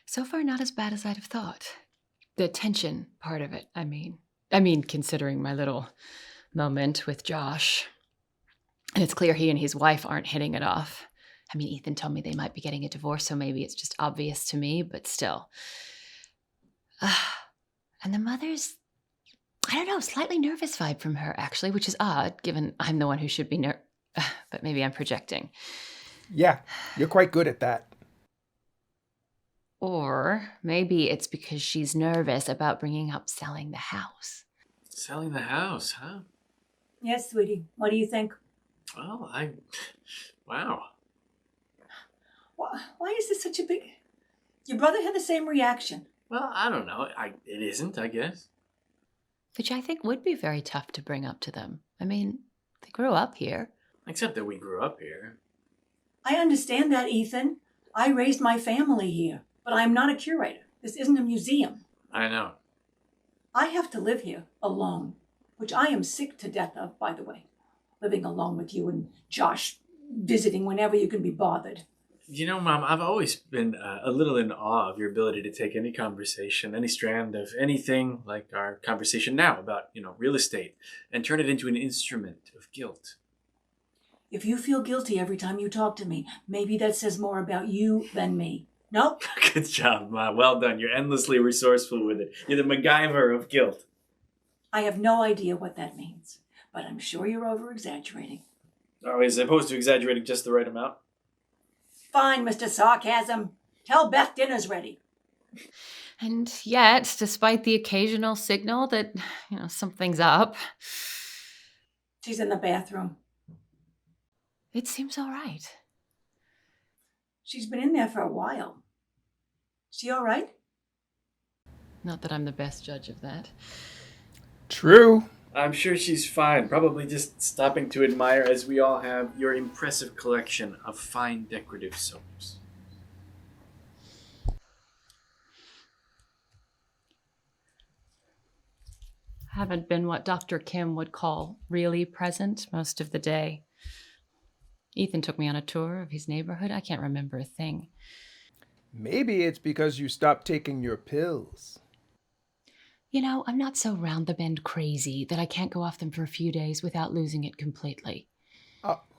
So far not as bad as I'd have thought. The tension part of it, I mean, considering my little moment with Josh. And it's clear he and his wife aren't hitting it off. I mean, Ethan told me they might be getting a divorce, so maybe it's just obvious to me, but still. And the mother's, I don't know, slightly nervous vibe from her, actually, which is odd, given I'm the one who should be but maybe I'm projecting. Yeah, you're quite good at that. Or maybe it's because she's nervous about bringing up selling the house. Selling the house, huh? Yes, sweetie. What do you think? Well, wow. Why is this such a big... Your brother had the same reaction. Well, I don't know. It isn't, I guess. Which I think would be very tough to bring up to them. I mean, they grew up here. Except that we grew up here. I understand that, Ethan. I raised my family here, but I am not a curator. This isn't a museum. I know. I have to live here alone, which I am sick to death of, by the way. Living alone with you and Josh, visiting whenever you can be bothered. You know, Mom, I've always been a little in awe of your ability to take any conversation, any strand of anything, like our conversation now about, real estate, and turn it into an instrument of guilt. If you feel guilty every time you talk to me, maybe that says more about you than me. No? Good job, Mom. Well done. You're endlessly resourceful with it. You're the MacGyver of guilt. I have no idea what that means, but I'm sure you're over-exaggerating. Oh, as opposed to exaggerating just the right amount? Fine, Mr. Sarcasm. Tell Beth dinner's ready. And yet, despite the occasional signal that, something's up, She's in the bathroom. it seems all right. She's been in there for a while. She all right? Not that I'm the best judge of that. True. I'm sure she's fine. Probably just stopping to admire, as we all have, your impressive collection of fine decorative soaps. Haven't been what Dr. Kim would call really present most of the day. Ethan took me on a tour of his neighborhood. I can't remember a thing. Maybe it's because you stopped taking your pills. I'm not so round-the-bend crazy that I can't go off them for a few days without losing it completely.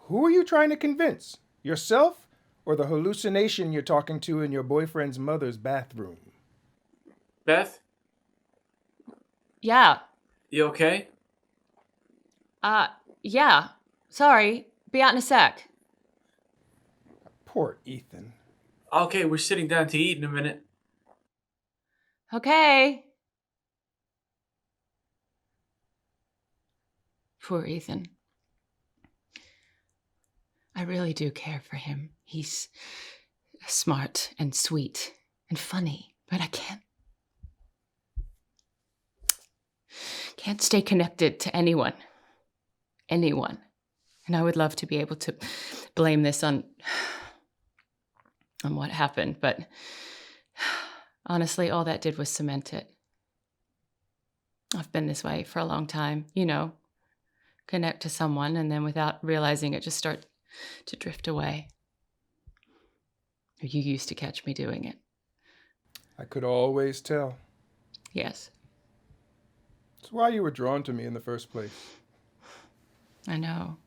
Who are you trying to convince? Yourself or the hallucination you're talking to in your boyfriend's mother's bathroom? Beth, Yeah. you okay? Yeah. Sorry. Be out in a sec. Poor Ethan. Okay, we're sitting down to eat in a minute. Okay. Poor Ethan. I really do care for him. He's smart and sweet and funny, but I can't stay connected to anyone. And I would love to be able to blame this on what happened, but honestly, all that did was cement it. I've been this way for a long time, connect to someone and then without realizing it just start to drift away. You used to catch me doing it. I could always tell. Yes. It's why you were drawn to me in the first place. I know.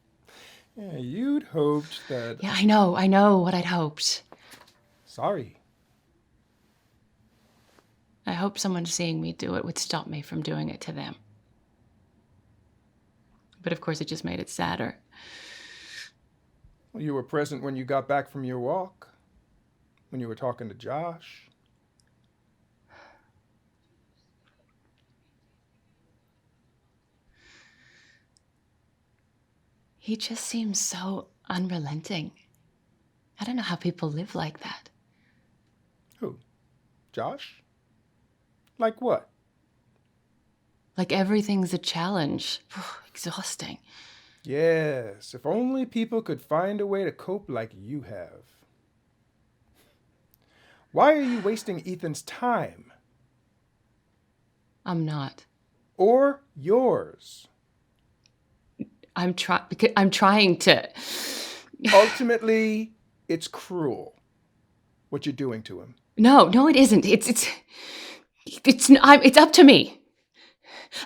Yeah, you'd hoped that... Yeah, I know what I'd hoped. Sorry. I hope someone seeing me do it would stop me from doing it to them. But of course, it just made it sadder. Well, you were present when you got back from your walk. When you were talking to Josh. He just seems so unrelenting. I don't know how people live like that. Who? Josh? Like what? Like everything's a challenge. Exhausting. Yes, if only people could find a way to cope like you have. Why are you wasting Ethan's time? I'm not. Or yours? I'm trying to. Ultimately, it's cruel. what you're doing to him. No, it isn't. It's up to me.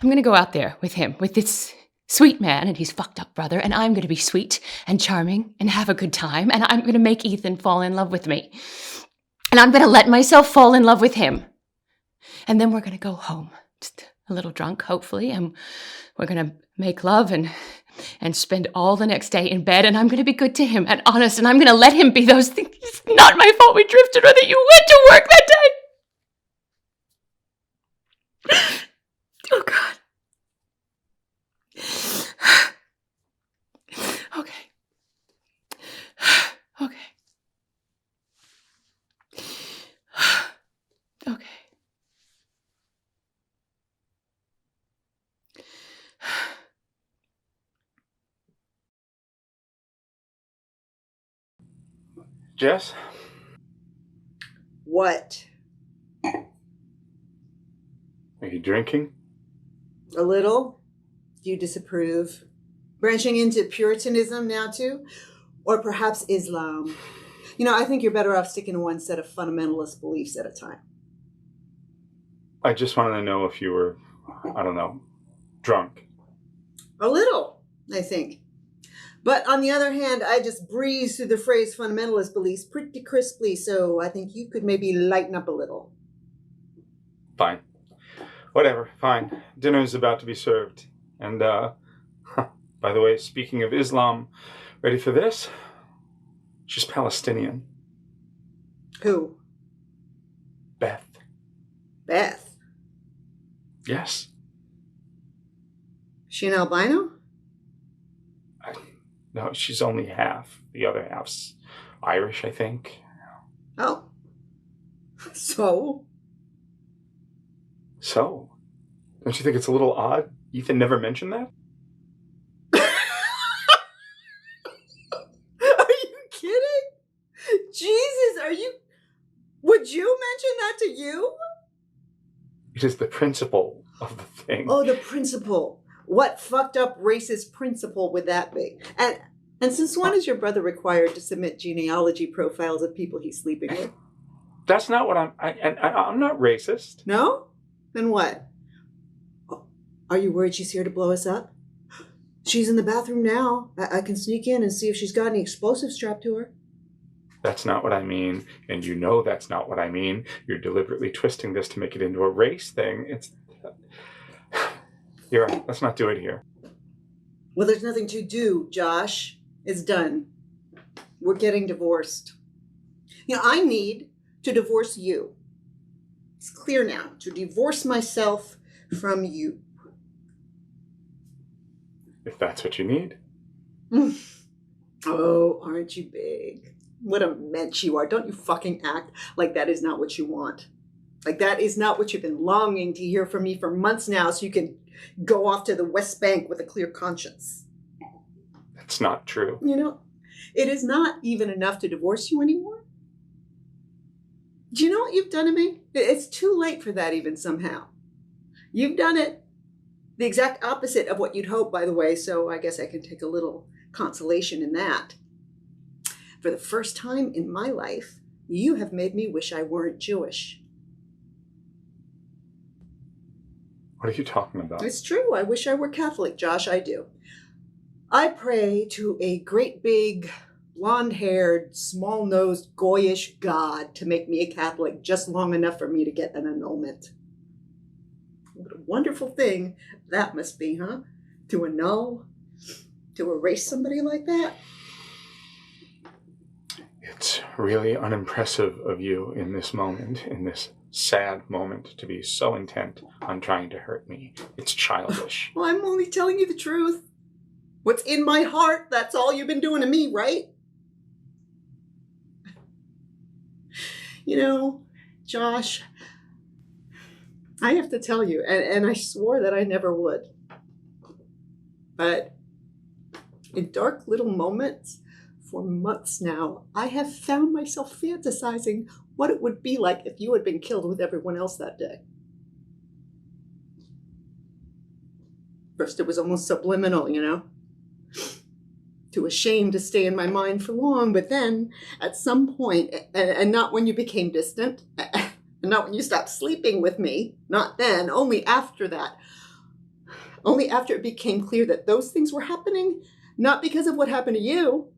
I'm gonna go out there with him, with this sweet man and his fucked up brother, and I'm gonna be sweet and charming and have a good time, and I'm gonna make Ethan fall in love with me. And I'm gonna let myself fall in love with him. And then we're gonna go home, just a little drunk, hopefully, and we're gonna make love and spend all the next day in bed, and I'm gonna be good to him and honest, and I'm gonna let him be those things. It's not my fault we drifted or that you went to work that day. Oh, God. Okay. Okay. Okay. Jess? What? Are you drinking? A little? Do you disapprove? Branching into Puritanism now too? Or perhaps Islam? I think you're better off sticking to one set of fundamentalist beliefs at a time. I just wanted to know if you were, drunk. A little, I think. But on the other hand, I just breezed through the phrase fundamentalist beliefs pretty crisply, so I think you could maybe lighten up a little. Fine. Whatever, fine. Dinner's about to be served. And, by the way, speaking of Islam, ready for this? She's Palestinian. Who? Beth. Beth? Yes. She an albino? No, she's only half. The other half's Irish, I think. Oh. So? So? Don't you think it's a little odd? Ethan never mentioned that? Are you kidding? Jesus, would you mention that to you? It is the principle of the thing. Oh, the principle. What fucked up racist principle would that be? And since when is your brother required to submit genealogy profiles of people he's sleeping with? That's not what I'm not racist. No? Then what? Are you worried she's here to blow us up? She's in the bathroom now. I can sneak in and see if she's got any explosives strapped to her. That's not what I mean, and you know that's not what I mean. You're deliberately twisting this to make it into a race thing. You're right. Let's not do it here. Well, there's nothing to do, Josh. It's done. We're getting divorced. I need to divorce you. It's clear now. To divorce myself from you. If that's what you need. Oh, aren't you big? What a mensch you are. Don't you fucking act like that is not what you want. Like that is not what you've been longing to hear from me for months now so you can go off to the West Bank with a clear conscience. That's not true. It is not even enough to divorce you anymore. Do you know what you've done to me? It's too late for that even somehow. You've done it. The exact opposite of what you'd hope, by the way, so I guess I can take a little consolation in that. For the first time in my life, you have made me wish I weren't Jewish. What are you talking about? It's true. I wish I were Catholic, Josh. I do. I pray to a great big, blonde-haired, small-nosed, goyish God to make me a Catholic just long enough for me to get an annulment. What a wonderful thing that must be, huh? To annul, to erase somebody like that? It's really unimpressive of you in this moment, in this sad moment, to be so intent on trying to hurt me. It's childish. Well, I'm only telling you the truth. What's in my heart, that's all you've been doing to me, right? Josh, I have to tell you, and I swore that I never would. But in dark little moments, for months now, I have found myself fantasizing what it would be like if you had been killed with everyone else that day. First, it was almost subliminal, too ashamed to stay in my mind for long. But then, at some point, and not when you became distant, and not when you stopped sleeping with me, not then, only after that, only after it became clear that those things were happening, not because of what happened to you,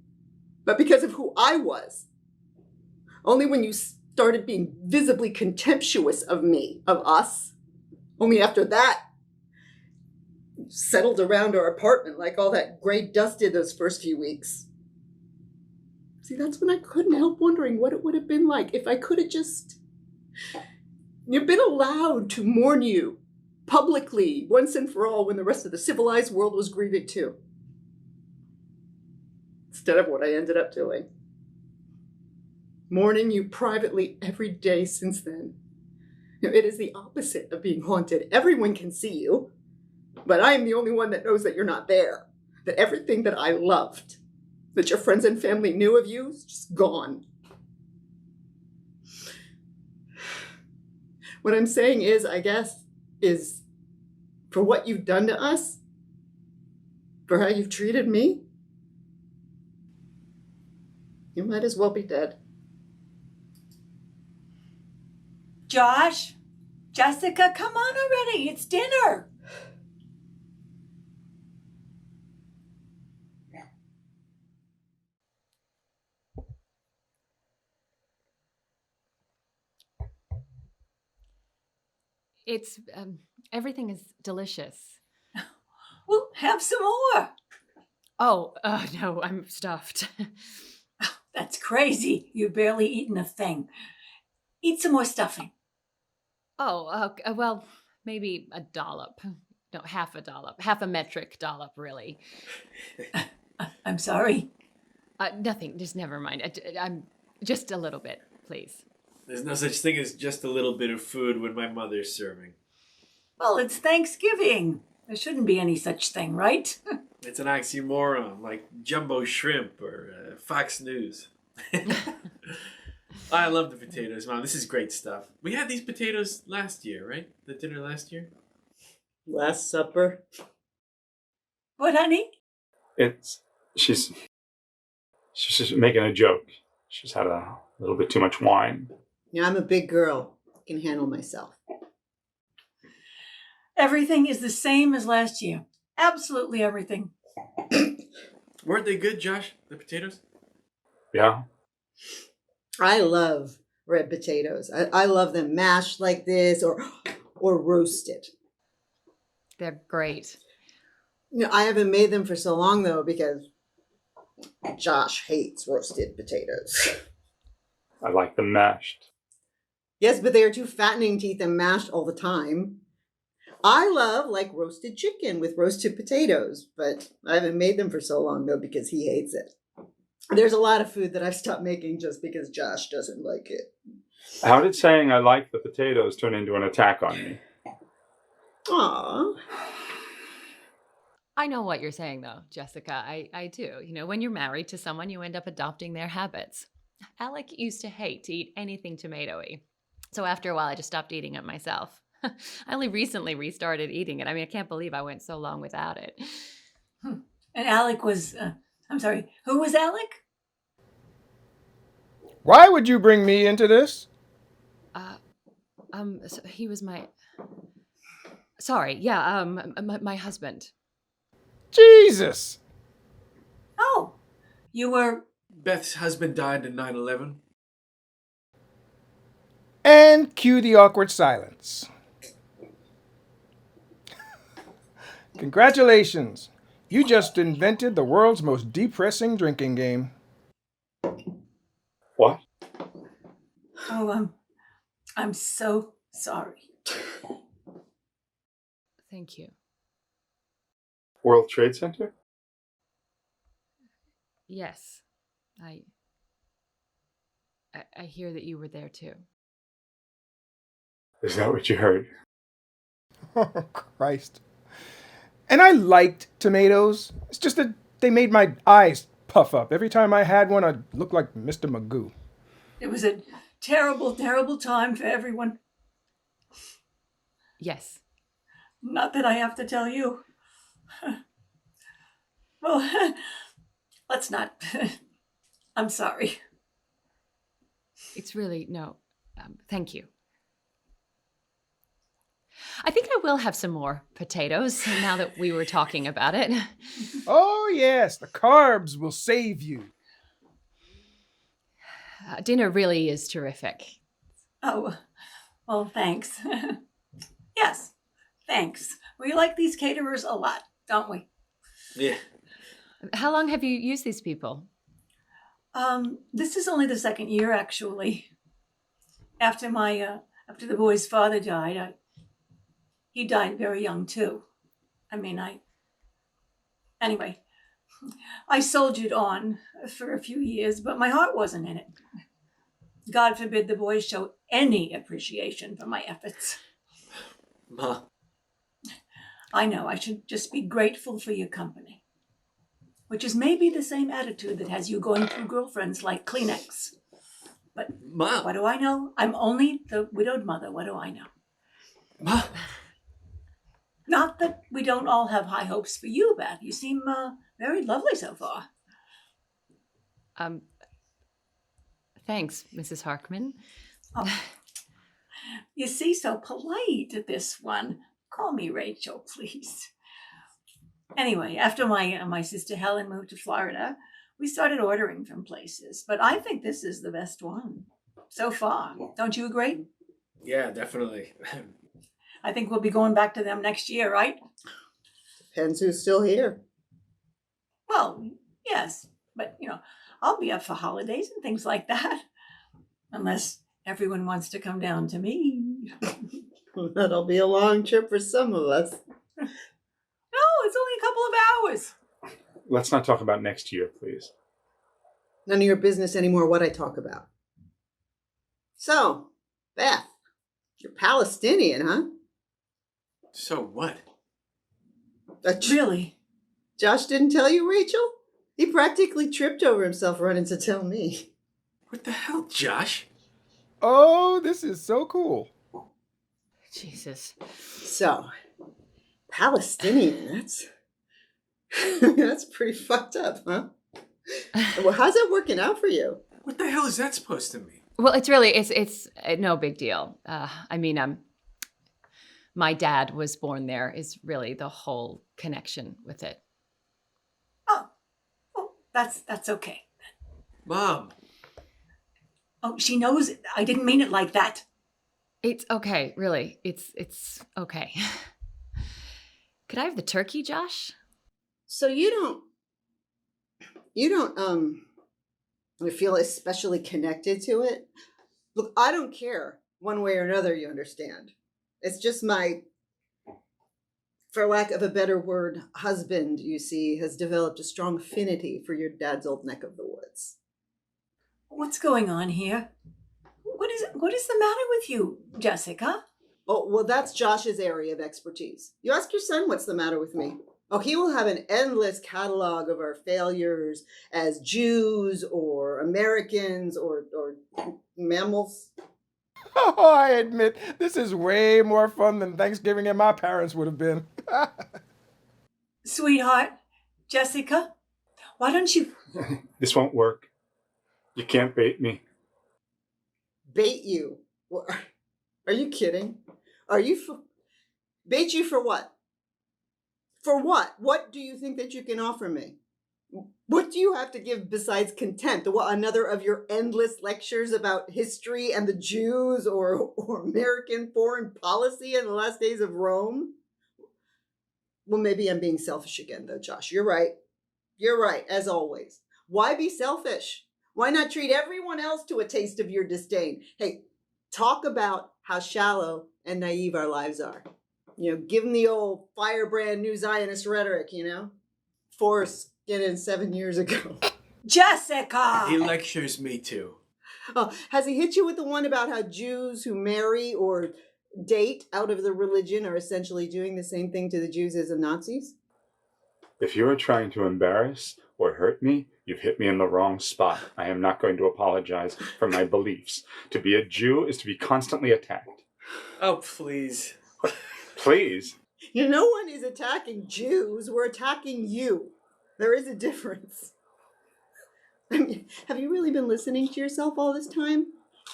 but because of who I was. Only when you started being visibly contemptuous of me, of us, only after that, settled around our apartment like all that gray dust did those first few weeks. See, that's when I couldn't help wondering what it would have been like if I could have just been allowed to mourn you publicly once and for all when the rest of the civilized world was grieving too. Instead of what I ended up doing. Mourning you privately every day since then. It is the opposite of being haunted. Everyone can see you. But I am the only one that knows that you're not there. That everything that I loved, that your friends and family knew of you, is just gone. What I'm saying is, I guess, is for what you've done to us, for how you've treated me, you might as well be dead. Josh, Jessica, come on already. It's dinner. It's, everything is delicious. Well, have some more. Oh, no, I'm stuffed. That's crazy. You've barely eaten a thing. Eat some more stuffing. Oh, well, maybe a dollop. No, half a dollop. Half a metric dollop, really. I'm sorry. Nothing, just never mind. I'm just a little bit, please. There's no such thing as just a little bit of food when my mother's serving. Well, it's Thanksgiving. There shouldn't be any such thing, right? It's an oxymoron, like jumbo shrimp or Fox News. I love the potatoes, Mom. This is great stuff. We had these potatoes last year, right? The dinner last year? Last supper. What, honey? She's just making a joke. She's had a little bit too much wine. Yeah, I'm a big girl. I can handle myself. Everything is the same as last year. Absolutely everything. Weren't they good, Josh? The potatoes? Yeah. I love red potatoes. I love them mashed like this or roasted. They're great. I haven't made them for so long, though, because Josh hates roasted potatoes. I like them mashed. Yes, but they are too fattening to eat them mashed all the time. I love, like, roasted chicken with roasted potatoes, but I haven't made them for so long, though, because he hates it. There's a lot of food that I've stopped making just because Josh doesn't like it. How did saying I like the potatoes turn into an attack on me? Aww. I know what you're saying, though, Jessica. I do. When you're married to someone, you end up adopting their habits. Alec used to hate to eat anything tomatoey. So after a while, I just stopped eating it myself. I only recently restarted eating it. I mean, I can't believe I went so long without it. And Alec was, I'm sorry, who was Alec? Why would you bring me into this? So he was my... Sorry, yeah, my husband. Jesus! Oh, you were... Beth's husband died in 9/11. And cue the awkward silence. Congratulations. You just invented the world's most depressing drinking game. What? Oh, I'm so sorry. Thank you. World Trade Center? Yes, I hear that you were there too. Is that what you heard? Oh, Christ. And I liked tomatoes. It's just that they made my eyes puff up. Every time I had one, I'd look like Mr. Magoo. It was a terrible, terrible time for everyone. Yes. Not that I have to tell you. Well, let's not. I'm sorry. It's really, no, thank you. I think I will have some more potatoes now that we were talking about it. Oh, yes, the carbs will save you. Dinner really is terrific. Oh, well, thanks. Yes, thanks. We like these caterers a lot, don't we? Yeah. How long have you used these people? This is only the second year, actually. After the boy's father died, he died very young too. Anyway, I soldiered on for a few years, but my heart wasn't in it. God forbid the boys show any appreciation for my efforts. Ma. I know, I should just be grateful for your company. Which is maybe the same attitude that has you going through girlfriends like Kleenex. But Ma. what do I know? I'm only the widowed mother. What do I know? Ma. Not that we don't all have high hopes for you, Beth. You seem very lovely so far. Thanks, Mrs. Harkman. Oh. You see, so polite, this one. Call me Rachel, please. Anyway, after my sister Helen moved to Florida, we started ordering from places. But I think this is the best one so far. Don't you agree? Yeah, definitely. I think we'll be going back to them next year, right? Depends who's still here. Well, yes. But, I'll be up for holidays and things like that. Unless everyone wants to come down to me. That'll be a long trip for some of us. No, it's only a couple of hours. Let's not talk about next year, please. None of your business anymore what I talk about. So, Beth, you're Palestinian, huh? So what? Really? Josh didn't tell you, Rachel? He practically tripped over himself running to tell me. What the hell, Josh? Oh, this is so cool. Jesus. So, Palestinian, that's pretty fucked up, huh? Well, how's that working out for you? What the hell is that supposed to mean? Well, it's no big deal. My dad was born there is really the whole connection with it. Oh, well, that's okay. Mom. Oh, she knows it. I didn't mean it like that. It's okay, really. It's okay. Could I have the turkey, Josh? So you don't feel especially connected to it? Look, I don't care one way or another, you understand. It's just my, for lack of a better word, husband, you see, has developed a strong affinity for your dad's old neck of the woods. What's going on here? What is the matter with you, Jessica? Oh, well, that's Josh's area of expertise. You ask your son what's the matter with me. Oh, he will have an endless catalog of our failures as Jews or Americans or mammals. Oh, I admit, this is way more fun than Thanksgiving and my parents would have been. Sweetheart, Jessica, why don't you... This won't work. You can't bait me. Bait you? Are you kidding? Bait you for what? For what? What do you think that you can offer me? What do you have to give besides contempt? What, another of your endless lectures about history and the Jews or American foreign policy in the last days of Rome? Well, maybe I'm being selfish again, though, Josh. You're right. You're right, as always. Why be selfish? Why not treat everyone else to a taste of your disdain? Hey, talk about how shallow and naive our lives are. Give them the old firebrand new Zionist rhetoric, Forrest in 7 years ago. Jessica! He lectures me too. Oh, has he hit you with the one about how Jews who marry or date out of the religion are essentially doing the same thing to the Jews as the Nazis? If you are trying to embarrass or hurt me, you've hit me in the wrong spot. I am not going to apologize for my beliefs. To be a Jew is to be constantly attacked. Oh, please. Please? No one is attacking Jews. We're attacking you. There is a difference. I mean, have you really been listening to yourself all this time?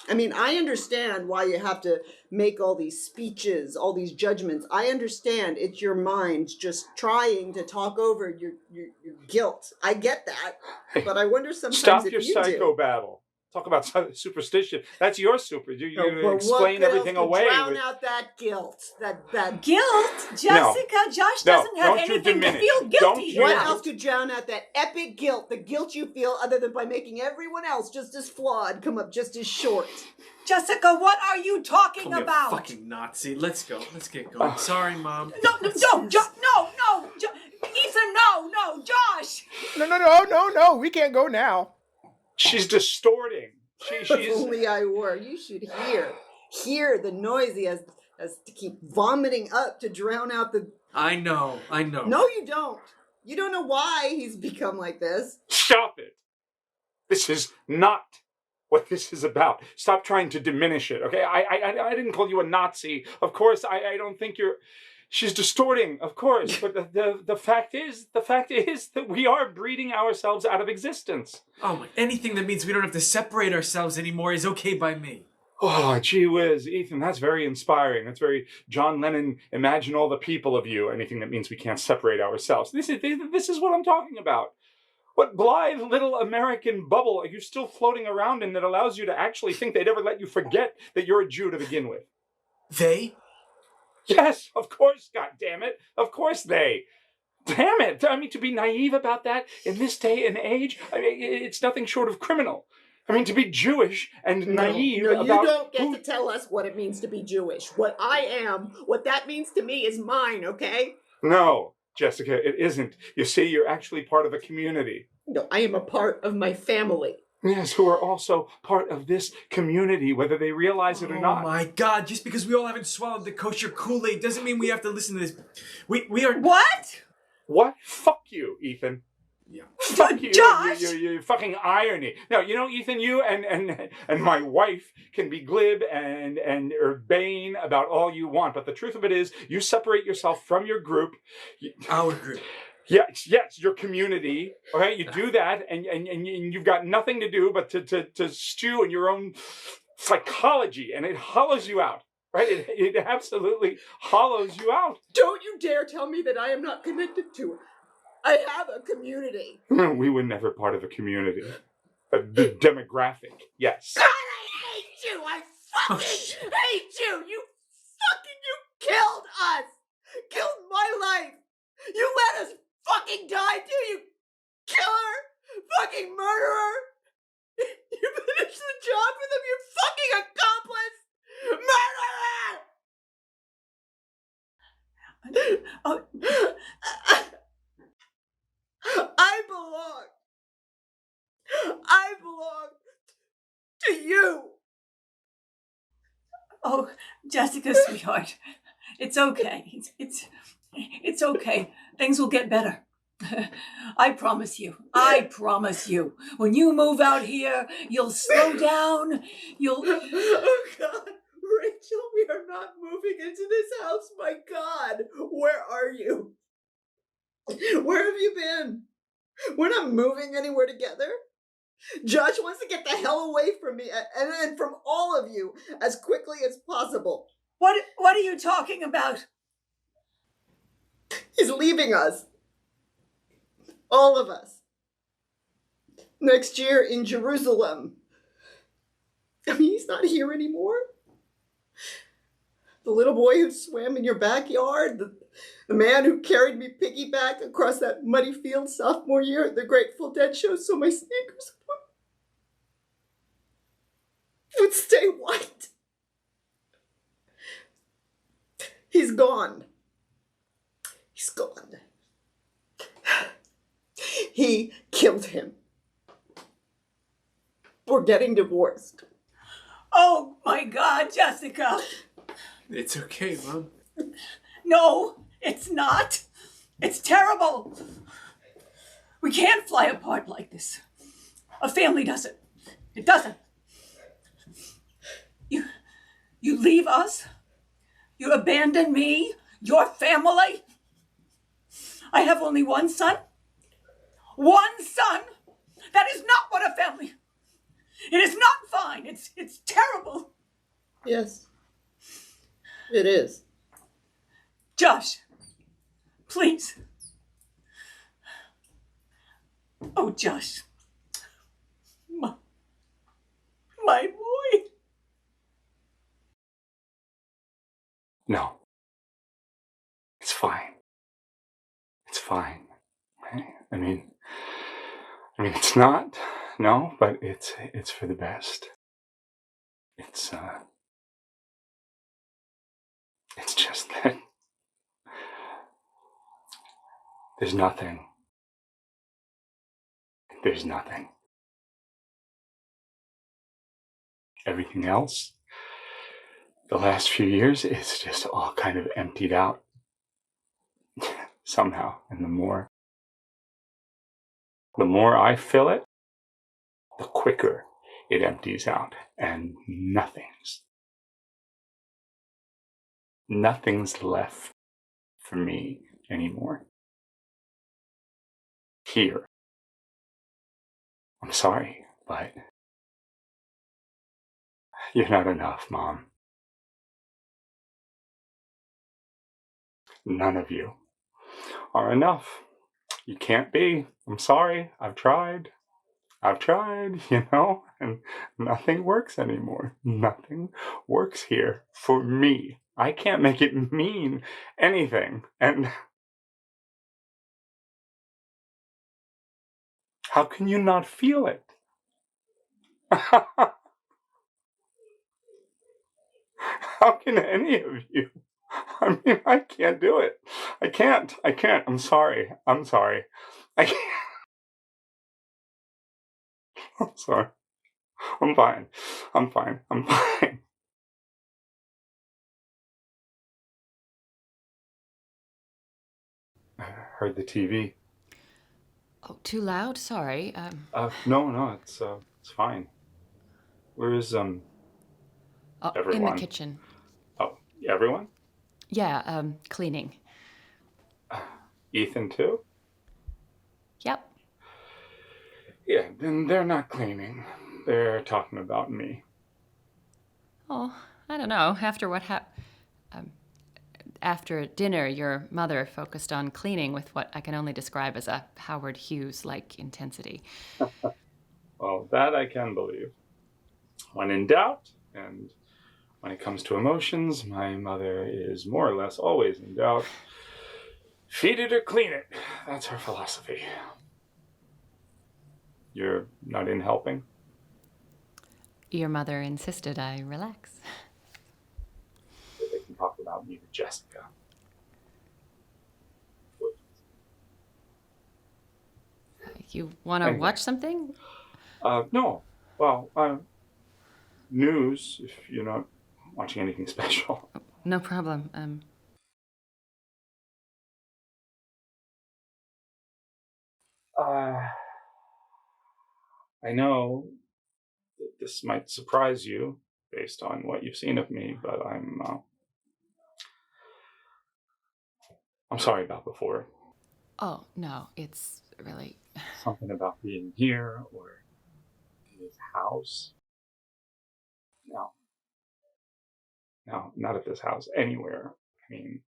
I mean, I understand why you have to make all these speeches, all these judgments. I understand it's your mind just trying to talk over your guilt. I get that, but I wonder sometimes Stop if your you psycho do. battle. Talk about superstition. That's your super. You But explain what everything else away. to drown with- out that guilt? That Guilt? Jessica, Josh doesn't have don't you anything to diminish. feel Don't guilty you- What about. else could drown out that epic guilt? The guilt you feel other than by making everyone else just as flawed come up just as short. Jessica, what are you talking Call me a about? fucking Nazi. Let's go. Let's get going. Sorry, Mom. No, Ethan, no, Josh. No. We can't go now. She's distorting. If She's. only I were. You should hear the noise he has to keep vomiting up to drown out the... I know. No, you don't. You don't know why he's become like this. Stop it. This is not what this is about. Stop trying to diminish it, okay? I didn't call you a Nazi. Of course, I don't think you're... She's distorting, of course, but the fact is that we are breeding ourselves out of existence. Oh my! Anything that means we don't have to separate ourselves anymore is okay by me. Oh, gee whiz, Ethan, that's very inspiring. That's very John Lennon, imagine all the people of you. Anything that means we can't separate ourselves. This is what I'm talking about. What blithe little American bubble are you still floating around in that allows you to actually think they'd ever let you forget that you're a Jew to begin with? They? Yes, of course, goddammit. Of course they. Damn it. I mean, to be naive about that in this day and age, I mean, it's nothing short of criminal. I mean, to be Jewish and naive No, about... you don't get to tell us what it means to be Jewish. What I am, what that means to me is mine, okay? No, Jessica, it isn't. You see, you're actually part of a community. No, I am a part of my family. Yes, who are also part of this community, whether they realize it or not. Oh my God! Just because we all haven't swallowed the kosher Kool-Aid doesn't mean we have to listen to this. We are... What? What? Fuck you, Ethan. Yeah. Fuck you, Josh! you fucking irony. No, you know, Ethan, you and my wife can be glib and urbane about all you want, but the truth of it is, you separate yourself from your group. Our group. Yes, your community. Okay, you do that, and you've got nothing to do but to stew in your own psychology, and it hollows you out. Right? It absolutely hollows you out. Don't you dare tell me that I am not connected to it. I have a community. We were never part of a community. A demographic, yes. God, I hate you! I fucking hate you! You killed us! Killed my life! You let us fucking die too, you killer! Fucking murderer! You finished the job for them, you fucking accomplice! Murderer! Oh, I belong to you! oh, Jessica, sweetheart, it's okay. It's okay. Things will get better. I promise you. When you move out here, you'll slow down. Oh God, Rachel, we are not moving into this house. My God, where are you? Where have you been? We're not moving anywhere together. Josh wants to get the hell away from me and from all of you as quickly as possible. What are you talking about? He's leaving us. All of us. Next year in Jerusalem. I mean, he's not here anymore. The little boy who swam in your backyard, the man who carried me piggyback across that muddy field sophomore year at the Grateful Dead show so my sneakers would stay white. He's gone. He's gone. He killed him. We're getting divorced. Oh my God, Jessica. It's okay, Mom. No, it's not. It's terrible. We can't fly apart like this. A family doesn't. It doesn't. You leave us? You abandon me? Your family? I have only one son? One son? That is not what a family. It is not fine. It's terrible. Yes, it is. Josh, please. Oh, Josh. My boy. No. It's fine. It's fine. I mean, it's not, no, but it's for the best. It's just that there's nothing. There's nothing. Everything else, the last few years, is just all kind of emptied out somehow. And the more I fill it, the quicker it empties out. And nothing's left for me anymore. Here. I'm sorry, but you're not enough, Mom. None of you are enough. You can't be. I'm sorry. I've tried, and nothing works anymore. Nothing works here for me. I can't make it mean anything. And how can you not feel it? How can any of you? I mean, I can't do it. I can't. I'm sorry. I can't. I'm sorry. I'm fine. I heard the TV. Oh, too loud? Sorry. No, it's fine. Where is everyone? In the kitchen. Oh, everyone? Yeah, cleaning. Ethan too? Yep. Yeah, then they're not cleaning. They're talking about me. Oh, I don't know. After what happened... after dinner, your mother focused on cleaning with what I can only describe as a Howard Hughes-like intensity. Well, that I can believe. When in doubt, and when it comes to emotions, my mother is more or less always in doubt. Feed it or clean it. That's her philosophy. You're not in helping? Your mother insisted I relax. They can talk about me to Jessica. You want to watch something? No. Well, news, if you're not watching anything special. No problem. I know that this might surprise you based on what you've seen of me, but I'm sorry about before. Oh, no, it's really... Something about being here or in his house. No, not at this house, anywhere. I mean,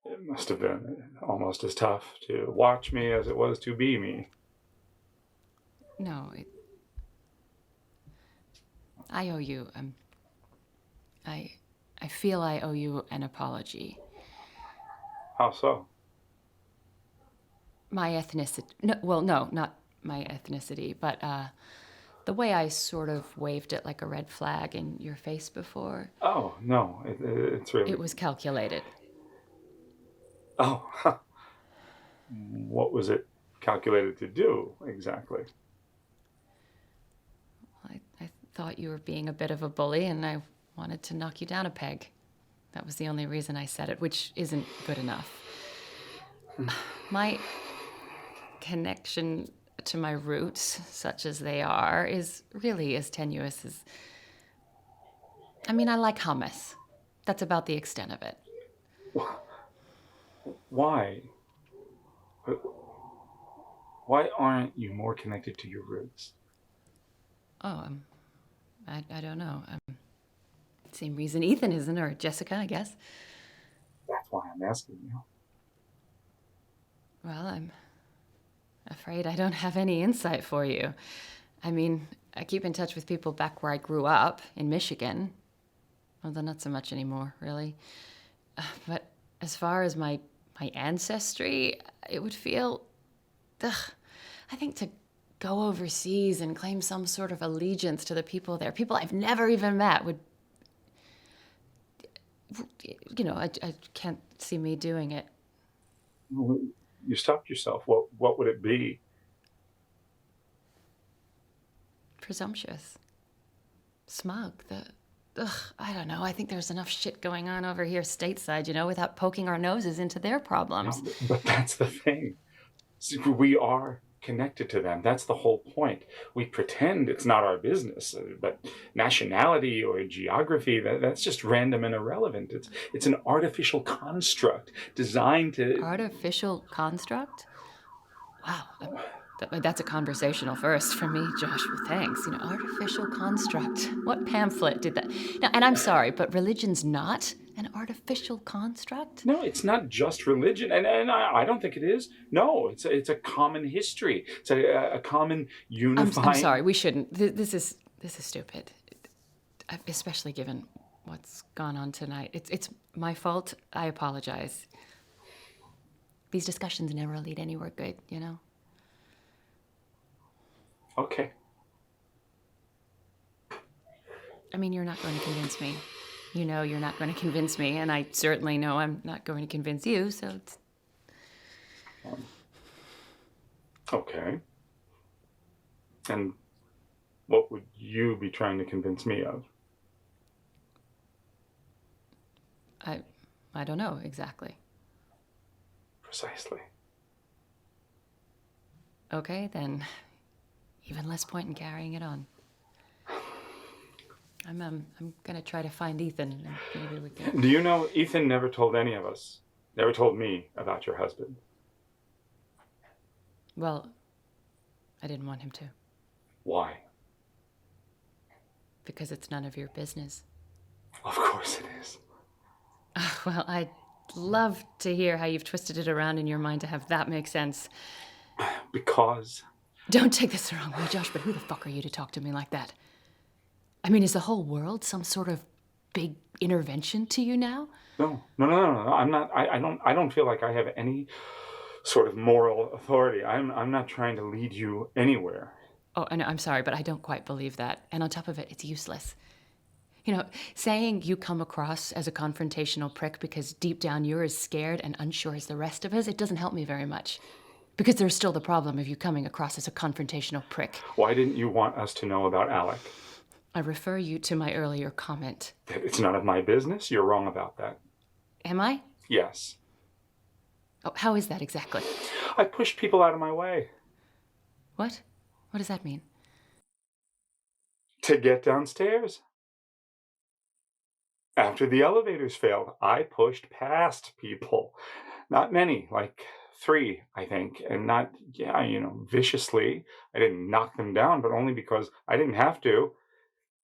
it must have been almost as tough to watch me as it was to be me. No, I owe you, I feel I owe you an apology. How so? My ethnicity, no, not my ethnicity, but the way I sort of waved it like a red flag in your face before. Oh, no, it's really... It was calculated. Oh, what was it calculated to do, exactly? I thought you were being a bit of a bully, and I wanted to knock you down a peg. That was the only reason I said it, which isn't good enough. My connection to my roots, such as they are, is really as tenuous as... I mean, I like hummus. That's about the extent of it. Why? Why aren't you more connected to your roots? Oh, I don't know. Same reason Ethan isn't, or Jessica, I guess. That's why I'm asking you. Well, I'm afraid I don't have any insight for you. I mean, I keep in touch with people back where I grew up, in Michigan. Although not so much anymore, really. But as far as my ancestry, it would feel... Ugh, I think to go overseas and claim some sort of allegiance to the people there, people I've never even met, would... You know, I can't see me doing it. Well, you stopped yourself. What would it be? Presumptuous. Smug. I don't know. I think there's enough shit going on over here stateside, you know, without poking our noses into their problems. No, but that's the thing. See, we are connected to them. That's the whole point. We pretend it's not our business, but nationality or geography, that's just random and irrelevant. It's an artificial construct designed to... Artificial construct? Wow. That's a conversational first for me, Josh. Well, thanks. You know, artificial construct. What pamphlet did that? Now, and I'm sorry, but religion's not an artificial construct? No, it's not just religion, and I don't think it is. No, it's a common history. It's a common unifying... I'm sorry, we shouldn't. This is stupid. Especially given what's gone on tonight. It's my fault. I apologize. These discussions never lead anywhere good, you know? Okay. I mean, you're not going to convince me. You know you're not going to convince me, and I certainly know I'm not going to convince you, so it's... Okay. And what would you be trying to convince me of? I don't know exactly. Precisely. Okay, then even less point in carrying it on. I'm gonna try to find Ethan, and maybe we can... Do you know, Ethan never told any of us, never told me about your husband. Well, I didn't want him to. Why? Because it's none of your business. Of course it is. Well, I'd love to hear how you've twisted it around in your mind to have that make sense. Because... Don't take this the wrong way, Josh, but who the fuck are you to talk to me like that? I mean, is the whole world some sort of big intervention to you now? No. I'm not. I don't feel like I have any sort of moral authority. I'm not trying to lead you anywhere. Oh, and I'm sorry, but I don't quite believe that. And on top of it, it's useless. You know, saying you come across as a confrontational prick because deep down you're as scared and unsure as the rest of us, it doesn't help me very much. Because there's still the problem of you coming across as a confrontational prick. Why didn't you want us to know about Alec? I refer you to my earlier comment. It's none of my business. You're wrong about that. Am I? Yes. Oh, how is that exactly? I pushed people out of my way. What? What does that mean? To get downstairs. After the elevators failed, I pushed past people. Not many, like 3, I think. And not, viciously. I didn't knock them down, but only because I didn't have to.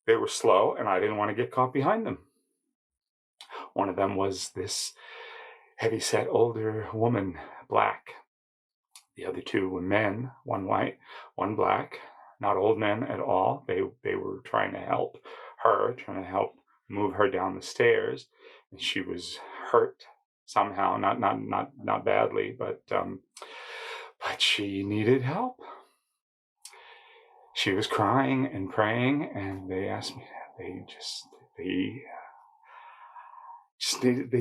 They were slow, and I didn't want to get caught behind them. One of them was this heavy-set older woman, black. The other 2 were men, one white, one black. Not old men at all. They were trying to help her, trying to help move her down the stairs. And she was hurt somehow, not badly, but she needed help. She was crying and praying, and they asked me. They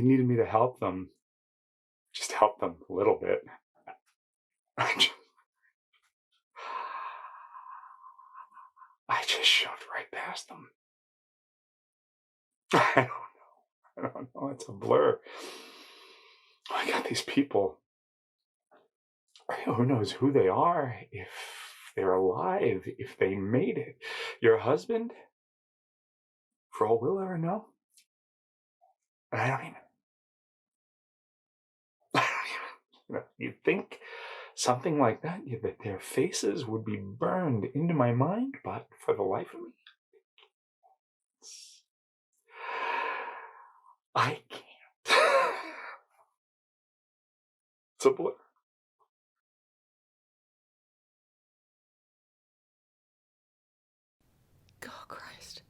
needed me to help them. Just help them a little bit. I just shoved right past them. I don't know. It's a blur. I got these people. Who knows who they are, if they're alive, if they made it. Your husband, for all we'll ever know. I don't even. You'd think something like that, that their faces would be burned into my mind, but for the life of me, I can't. It's a blur. Oh, Christ.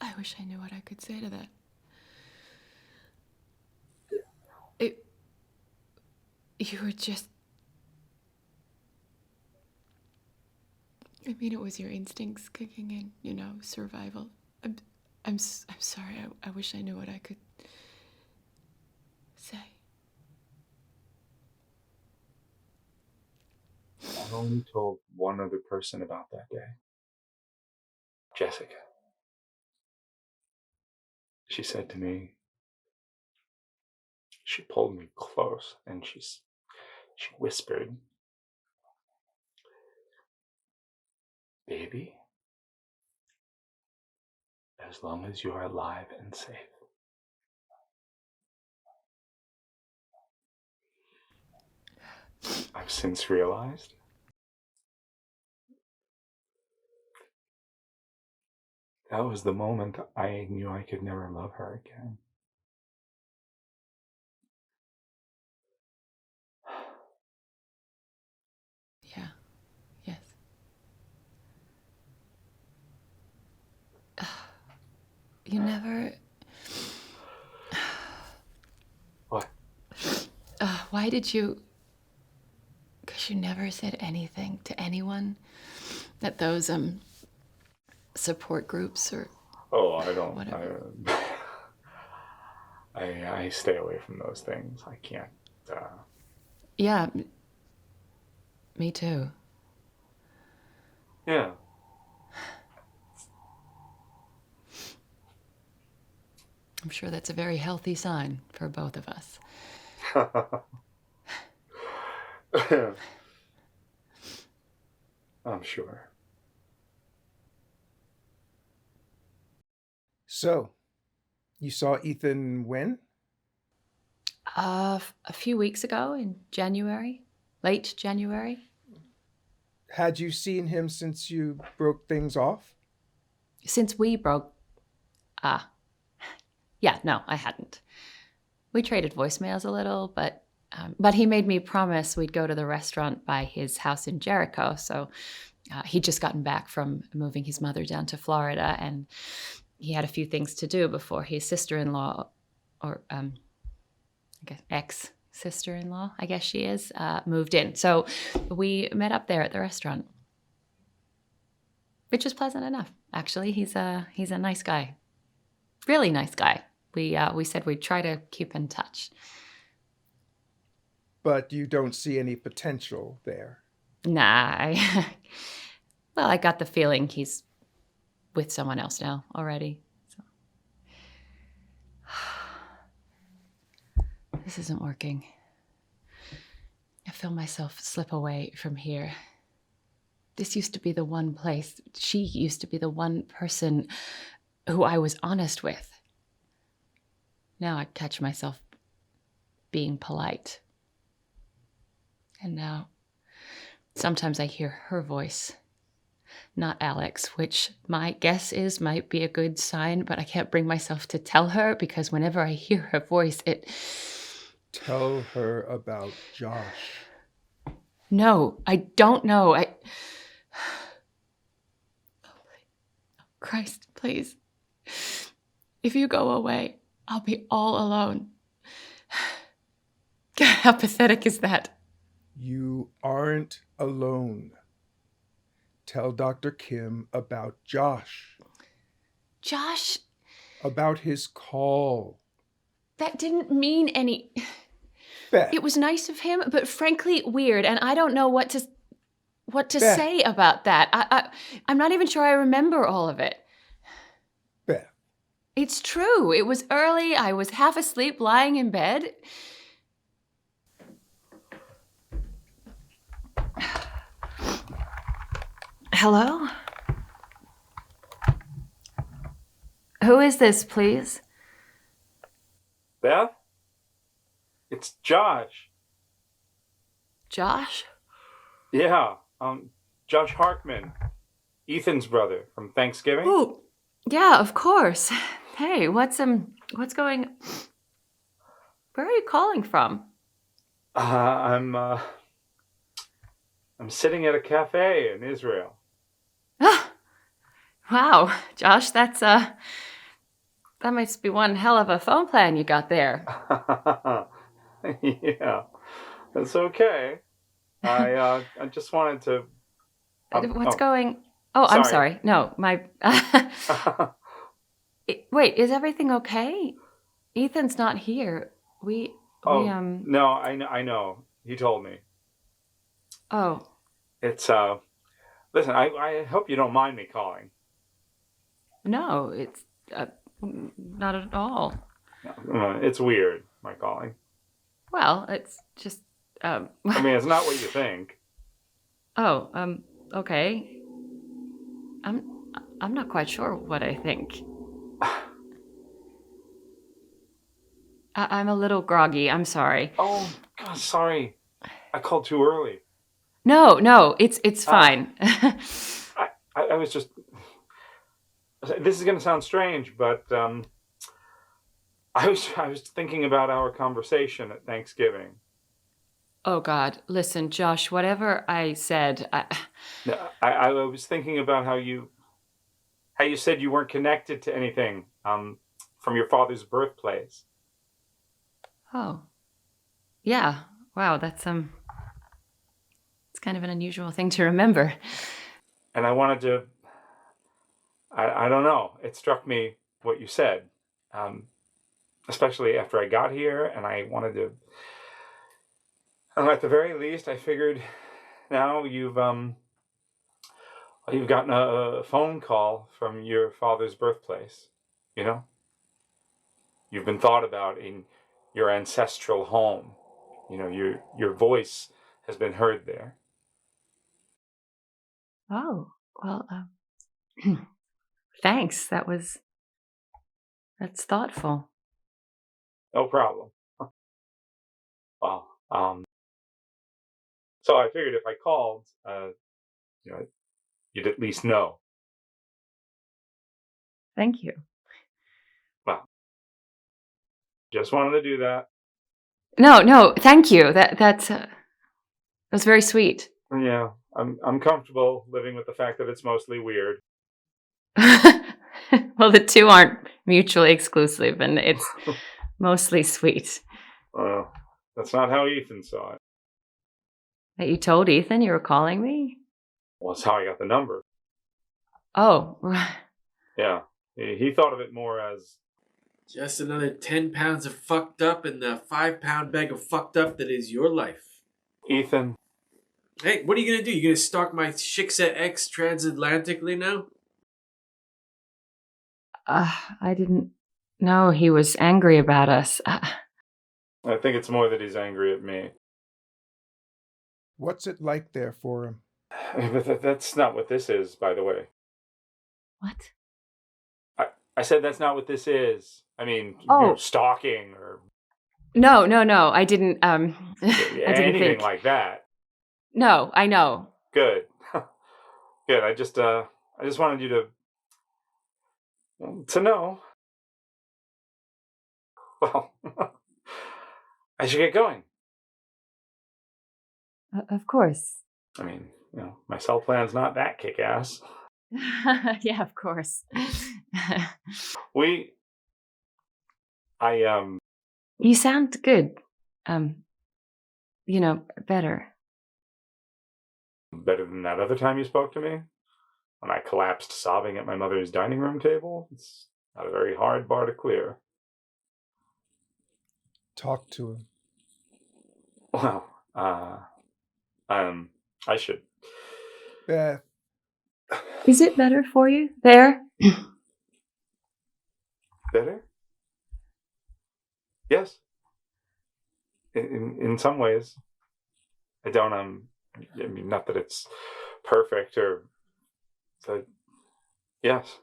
I wish I knew what I could say to that. You were just... I mean, it was your instincts kicking in, survival. I'm sorry. I wish I knew what I could say. I've only told one other person about that day. Jessica. She said to me, she pulled me close and she whispered, "Baby, as long as you are alive and safe." I've since realized that was the moment I knew I could never love her again. Yeah. Yes. You never... What? Why did you... Because you never said anything to anyone at those support groups or... Oh, I don't... Whatever. I stay away from those things. I can't... Yeah. Me too. Yeah. I'm sure that's a very healthy sign for both of us. I'm sure. So, you saw Ethan when? A few weeks ago in January, late January. Had you seen him since you broke things off? Since we broke... Yeah, no, I hadn't. We traded voicemails a little, but he made me promise we'd go to the restaurant by his house in Jericho. So he'd just gotten back from moving his mother down to Florida, and he had a few things to do before his sister-in-law, or I guess ex-sister-in-law, I guess she is, moved in. So we met up there at the restaurant, which was pleasant enough. Actually, he's a nice guy, really nice guy. We said we'd try to keep in touch. But you don't see any potential there? Nah, well, I got the feeling he's with someone else now already. So. This isn't working. I feel myself slip away from here. This used to be the one place, she used to be the one person who I was honest with. Now I catch myself being polite. And now, sometimes I hear her voice, not Alex, which my guess is might be a good sign, but I can't bring myself to tell her because whenever I hear her voice, it... Tell her about Josh. No, I don't know. Christ, please. If you go away, I'll be all alone. How pathetic is that? You aren't alone. Tell Dr. Kim about Josh. Josh? About his call. That didn't mean any... Beth. It was nice of him, but frankly weird, and I don't know what to Beth. say about that. I'm not even sure I remember all of it. Beth. It's true. It was early. I was half asleep, lying in bed. Hello? Who is this, please? Beth? It's Josh. Josh? Yeah, Josh Harkman. Ethan's brother from Thanksgiving. Oh, yeah, of course. Hey, what's going... Where are you calling from? I'm sitting at a cafe in Israel. Wow, Josh, that must be one hell of a phone plan you got there. Yeah, that's okay. I just wanted to. What's going... Oh, I'm sorry. No, my... Wait, is everything okay? Ethan's not here. No, I know. He told me. Oh. It's listen, I hope you don't mind me calling. No, it's not at all. It's weird, my calling. Well, it's just I mean, it's not what you think. Oh, okay. I'm not quite sure what I think. I'm a little groggy. I'm sorry. Oh, God, sorry. I called too early. No, it's fine. I was just... This is going to sound strange, but I was thinking about our conversation at Thanksgiving. Oh, God. Listen, Josh, whatever I said... I was thinking about how you said you weren't connected to anything from your father's birthplace. Oh. Yeah. Wow, that's it's kind of an unusual thing to remember. And I wanted to... I don't know. It struck me what you said, especially after I got here, and I wanted to... at the very least, I figured now you've gotten a phone call from your father's birthplace, you know? You've been thought about in your ancestral home. You know, your voice has been heard there. Oh, well, thanks. That's thoughtful. No problem. Well, so I figured if I called, you'd at least know. Thank you. Well, just wanted to do that. No, thank you. That's very sweet. Yeah, I'm comfortable living with the fact that it's mostly weird. Well, the two aren't mutually exclusive, and it's mostly sweet. That's not how Ethan saw it. That you told Ethan you were calling me? Well, that's how I got the number. Oh. Yeah, he thought of it more as... Just another 10 pounds of fucked up in the 5-pound bag of fucked up that is your life. Ethan. Hey, what are you going to do? You going to stalk my Shiksa ex transatlantically now? I didn't know he was angry about us. I think it's more that he's angry at me. What's it like there for him? But that's not what this is, by the way. What? I said that's not what this is. I mean, stalking or... No. I didn't, I didn't anything think. like that. No, I know. Good. Good. I just wanted you to know. Well, I should get going. Of course. I mean, my cell plan's not that kick-ass. Yeah, of course. You sound good. Better. Better than that other time you spoke to me? When I collapsed sobbing at my mother's dining room table? It's not a very hard bar to clear. Talk to him. Well, I should. Beth. Is it better for you there? Better? Yes. In some ways. I don't, I mean, not that it's perfect but yes.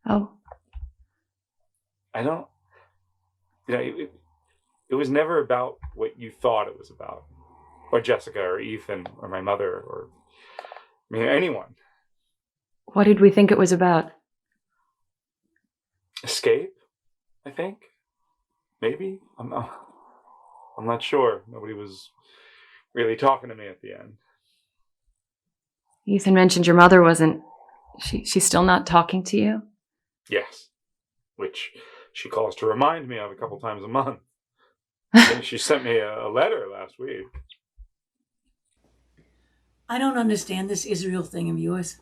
Oh, I don't, it was never about what you thought it was about. Or Jessica, or Ethan, or my mother, or anyone. what did we think it was about? Escape, I think. Maybe. I'm not sure. Nobody was really talking to me at the end. Ethan mentioned your mother wasn't... She's still not talking to you? Yes. Which she calls to remind me of a couple times a month. She sent me a letter last week. I don't understand this Israel thing of yours.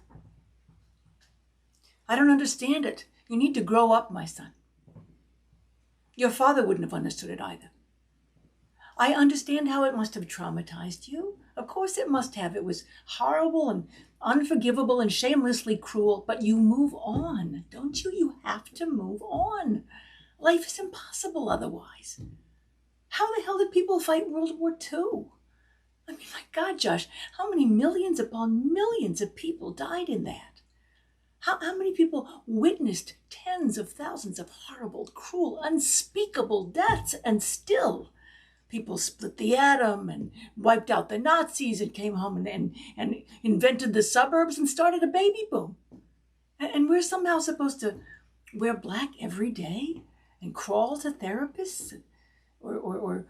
I don't understand it. You need to grow up, my son. Your father wouldn't have understood it either. I understand how it must have traumatized you. Of course it must have. It was horrible and unforgivable and shamelessly cruel, but you move on, don't you? You have to move on. Life is impossible otherwise. How the hell did people fight World War II? I mean, my God, Josh, how many millions upon millions of people died in that? How many people witnessed tens of thousands of horrible, cruel, unspeakable deaths, and still people split the atom and wiped out the Nazis and came home and invented the suburbs and started a baby boom. And we're somehow supposed to wear black every day and crawl to therapists or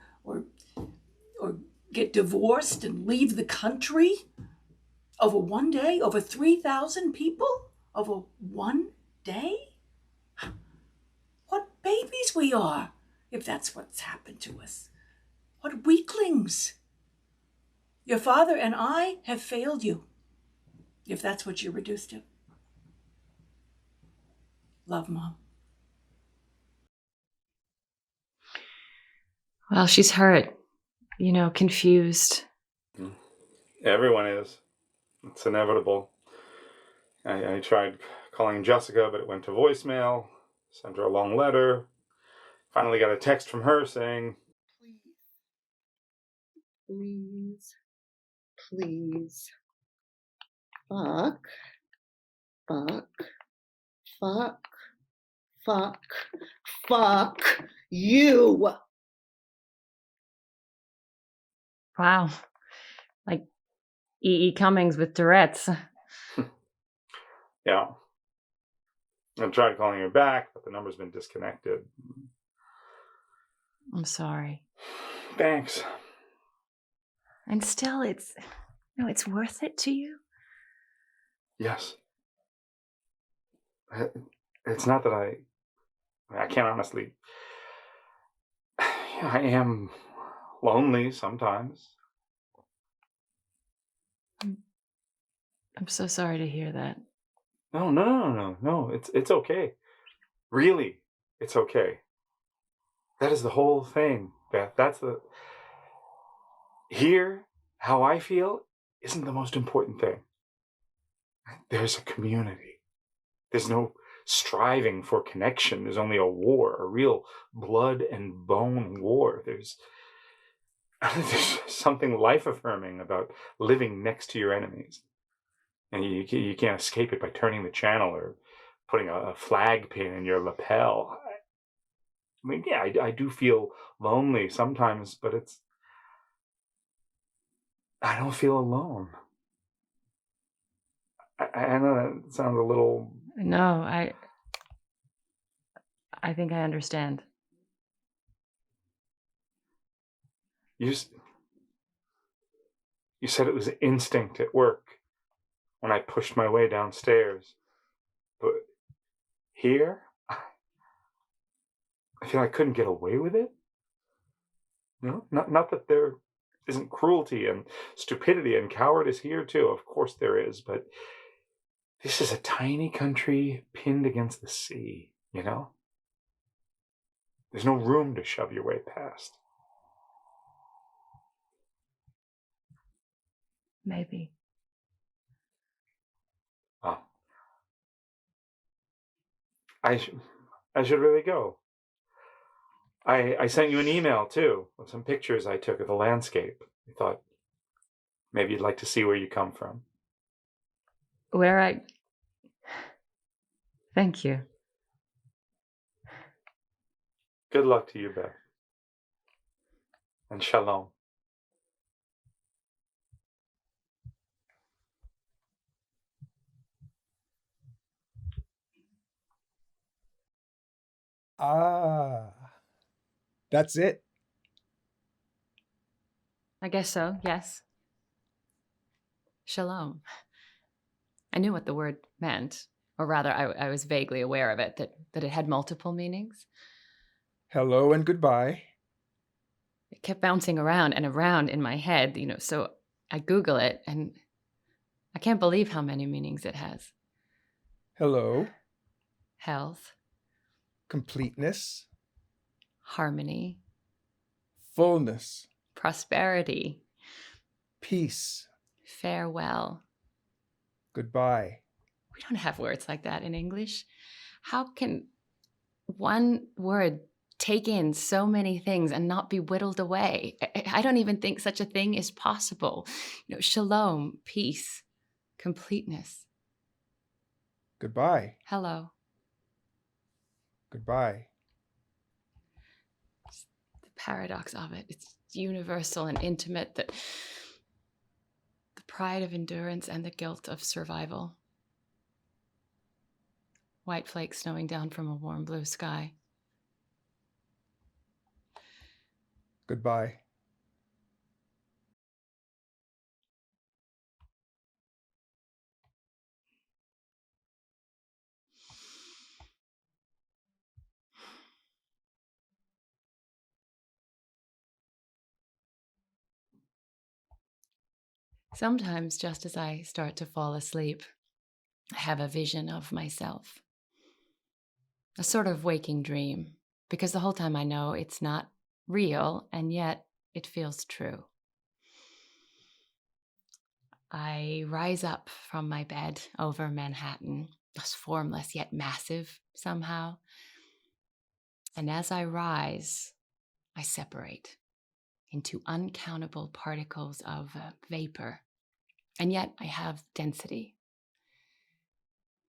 get divorced and leave the country over one day, over 3,000 people, over one day? What babies we are, if that's what's happened to us. What weaklings. Your father and I have failed you, if that's what you're reduced to. Love, Mom. Well, she's hurt. Confused. Everyone is. It's inevitable. I tried calling Jessica, but it went to voicemail. Sent her a long letter. Finally got a text from her saying, Please. Fuck you. Wow. Like E.E. Cummings with Tourette's. Yeah. I tried calling her back, but the number's been disconnected. I'm sorry. Thanks. And still, it's worth it to you? Yes. It's not that I can't honestly. I am lonely sometimes. I'm so sorry to hear that. No. It's okay. Really, it's okay. That is the whole thing, Beth. That's the... Here, how I feel isn't the most important thing. There's a community. There's no striving for connection. There's only a war, a real blood and bone war. There's something life-affirming about living next to your enemies. And you can't escape it by turning the channel or putting a flag pin in your lapel. I mean, yeah, I do feel lonely sometimes, but I don't feel alone. I know that sounds a little... No, I think I understand. You said it was instinct at work when I pushed my way downstairs. But here, I feel I couldn't get away with it. Not that there isn't cruelty and stupidity and cowardice here too. Of course there is, but this is a tiny country pinned against the sea, There's no room to shove your way past. Maybe. Oh. I should really go. I sent you an email, too, with some pictures I took of the landscape. I thought maybe you'd like to see where you come from. Thank you. Good luck to you, Beth. And shalom. Ah, that's it. I guess so, yes. Shalom. I knew what the word meant, or rather, I was vaguely aware of it, that it had multiple meanings. Hello and goodbye. It kept bouncing around and around in my head, so I Google it, and I can't believe how many meanings it has. Hello. Health, Completeness. harmony, Fullness. prosperity, Peace. farewell. Goodbye. We don't have words like that in English. How can one word take in so many things and not be whittled away? I don't even think such a thing is possible. Shalom, peace, completeness. Goodbye. Hello. Goodbye. The paradox of it. It's universal and intimate, that the pride of endurance and the guilt of survival. White flakes snowing down from a warm blue sky. Goodbye. Sometimes, just as I start to fall asleep, I have a vision of myself. A sort of waking dream, because the whole time I know it's not real, and yet it feels true. I rise up from my bed over Manhattan, thus formless yet massive somehow. And as I rise, I separate into uncountable particles of vapor. And yet I have density.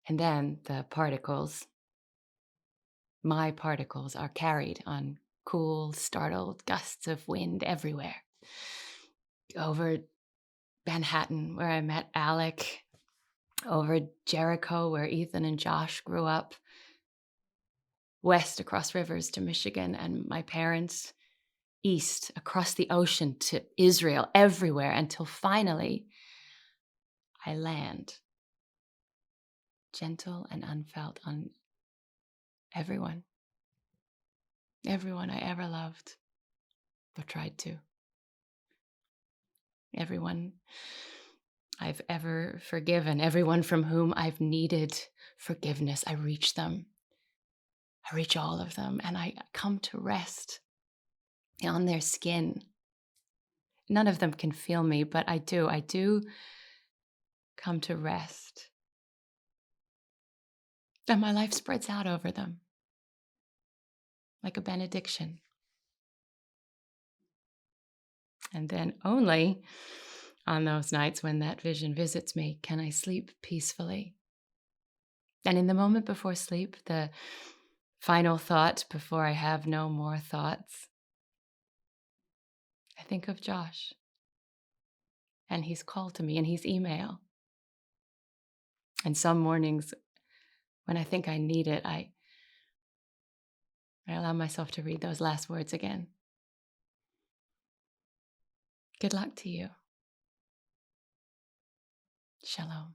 And then the particles, my particles, are carried on cool, startled gusts of wind everywhere. Over Manhattan, where I met Alec, over Jericho, where Ethan and Josh grew up, west across rivers to Michigan and my parents, east across the ocean to Israel, everywhere, until finally I land, gentle and unfelt, on everyone I ever loved or tried to, everyone I've ever forgiven, everyone from whom I've needed forgiveness. I reach them. I reach all of them, and I come to rest on their skin. None of them can feel me, but I do come to rest. And my life spreads out over them like a benediction. And then only on those nights when that vision visits me can I sleep peacefully. And in the moment before sleep, the final thought before I have no more thoughts, I think of Josh and his call to me and his email. And some mornings when I think I need it, I allow myself to read those last words again. Good luck to you. Shalom.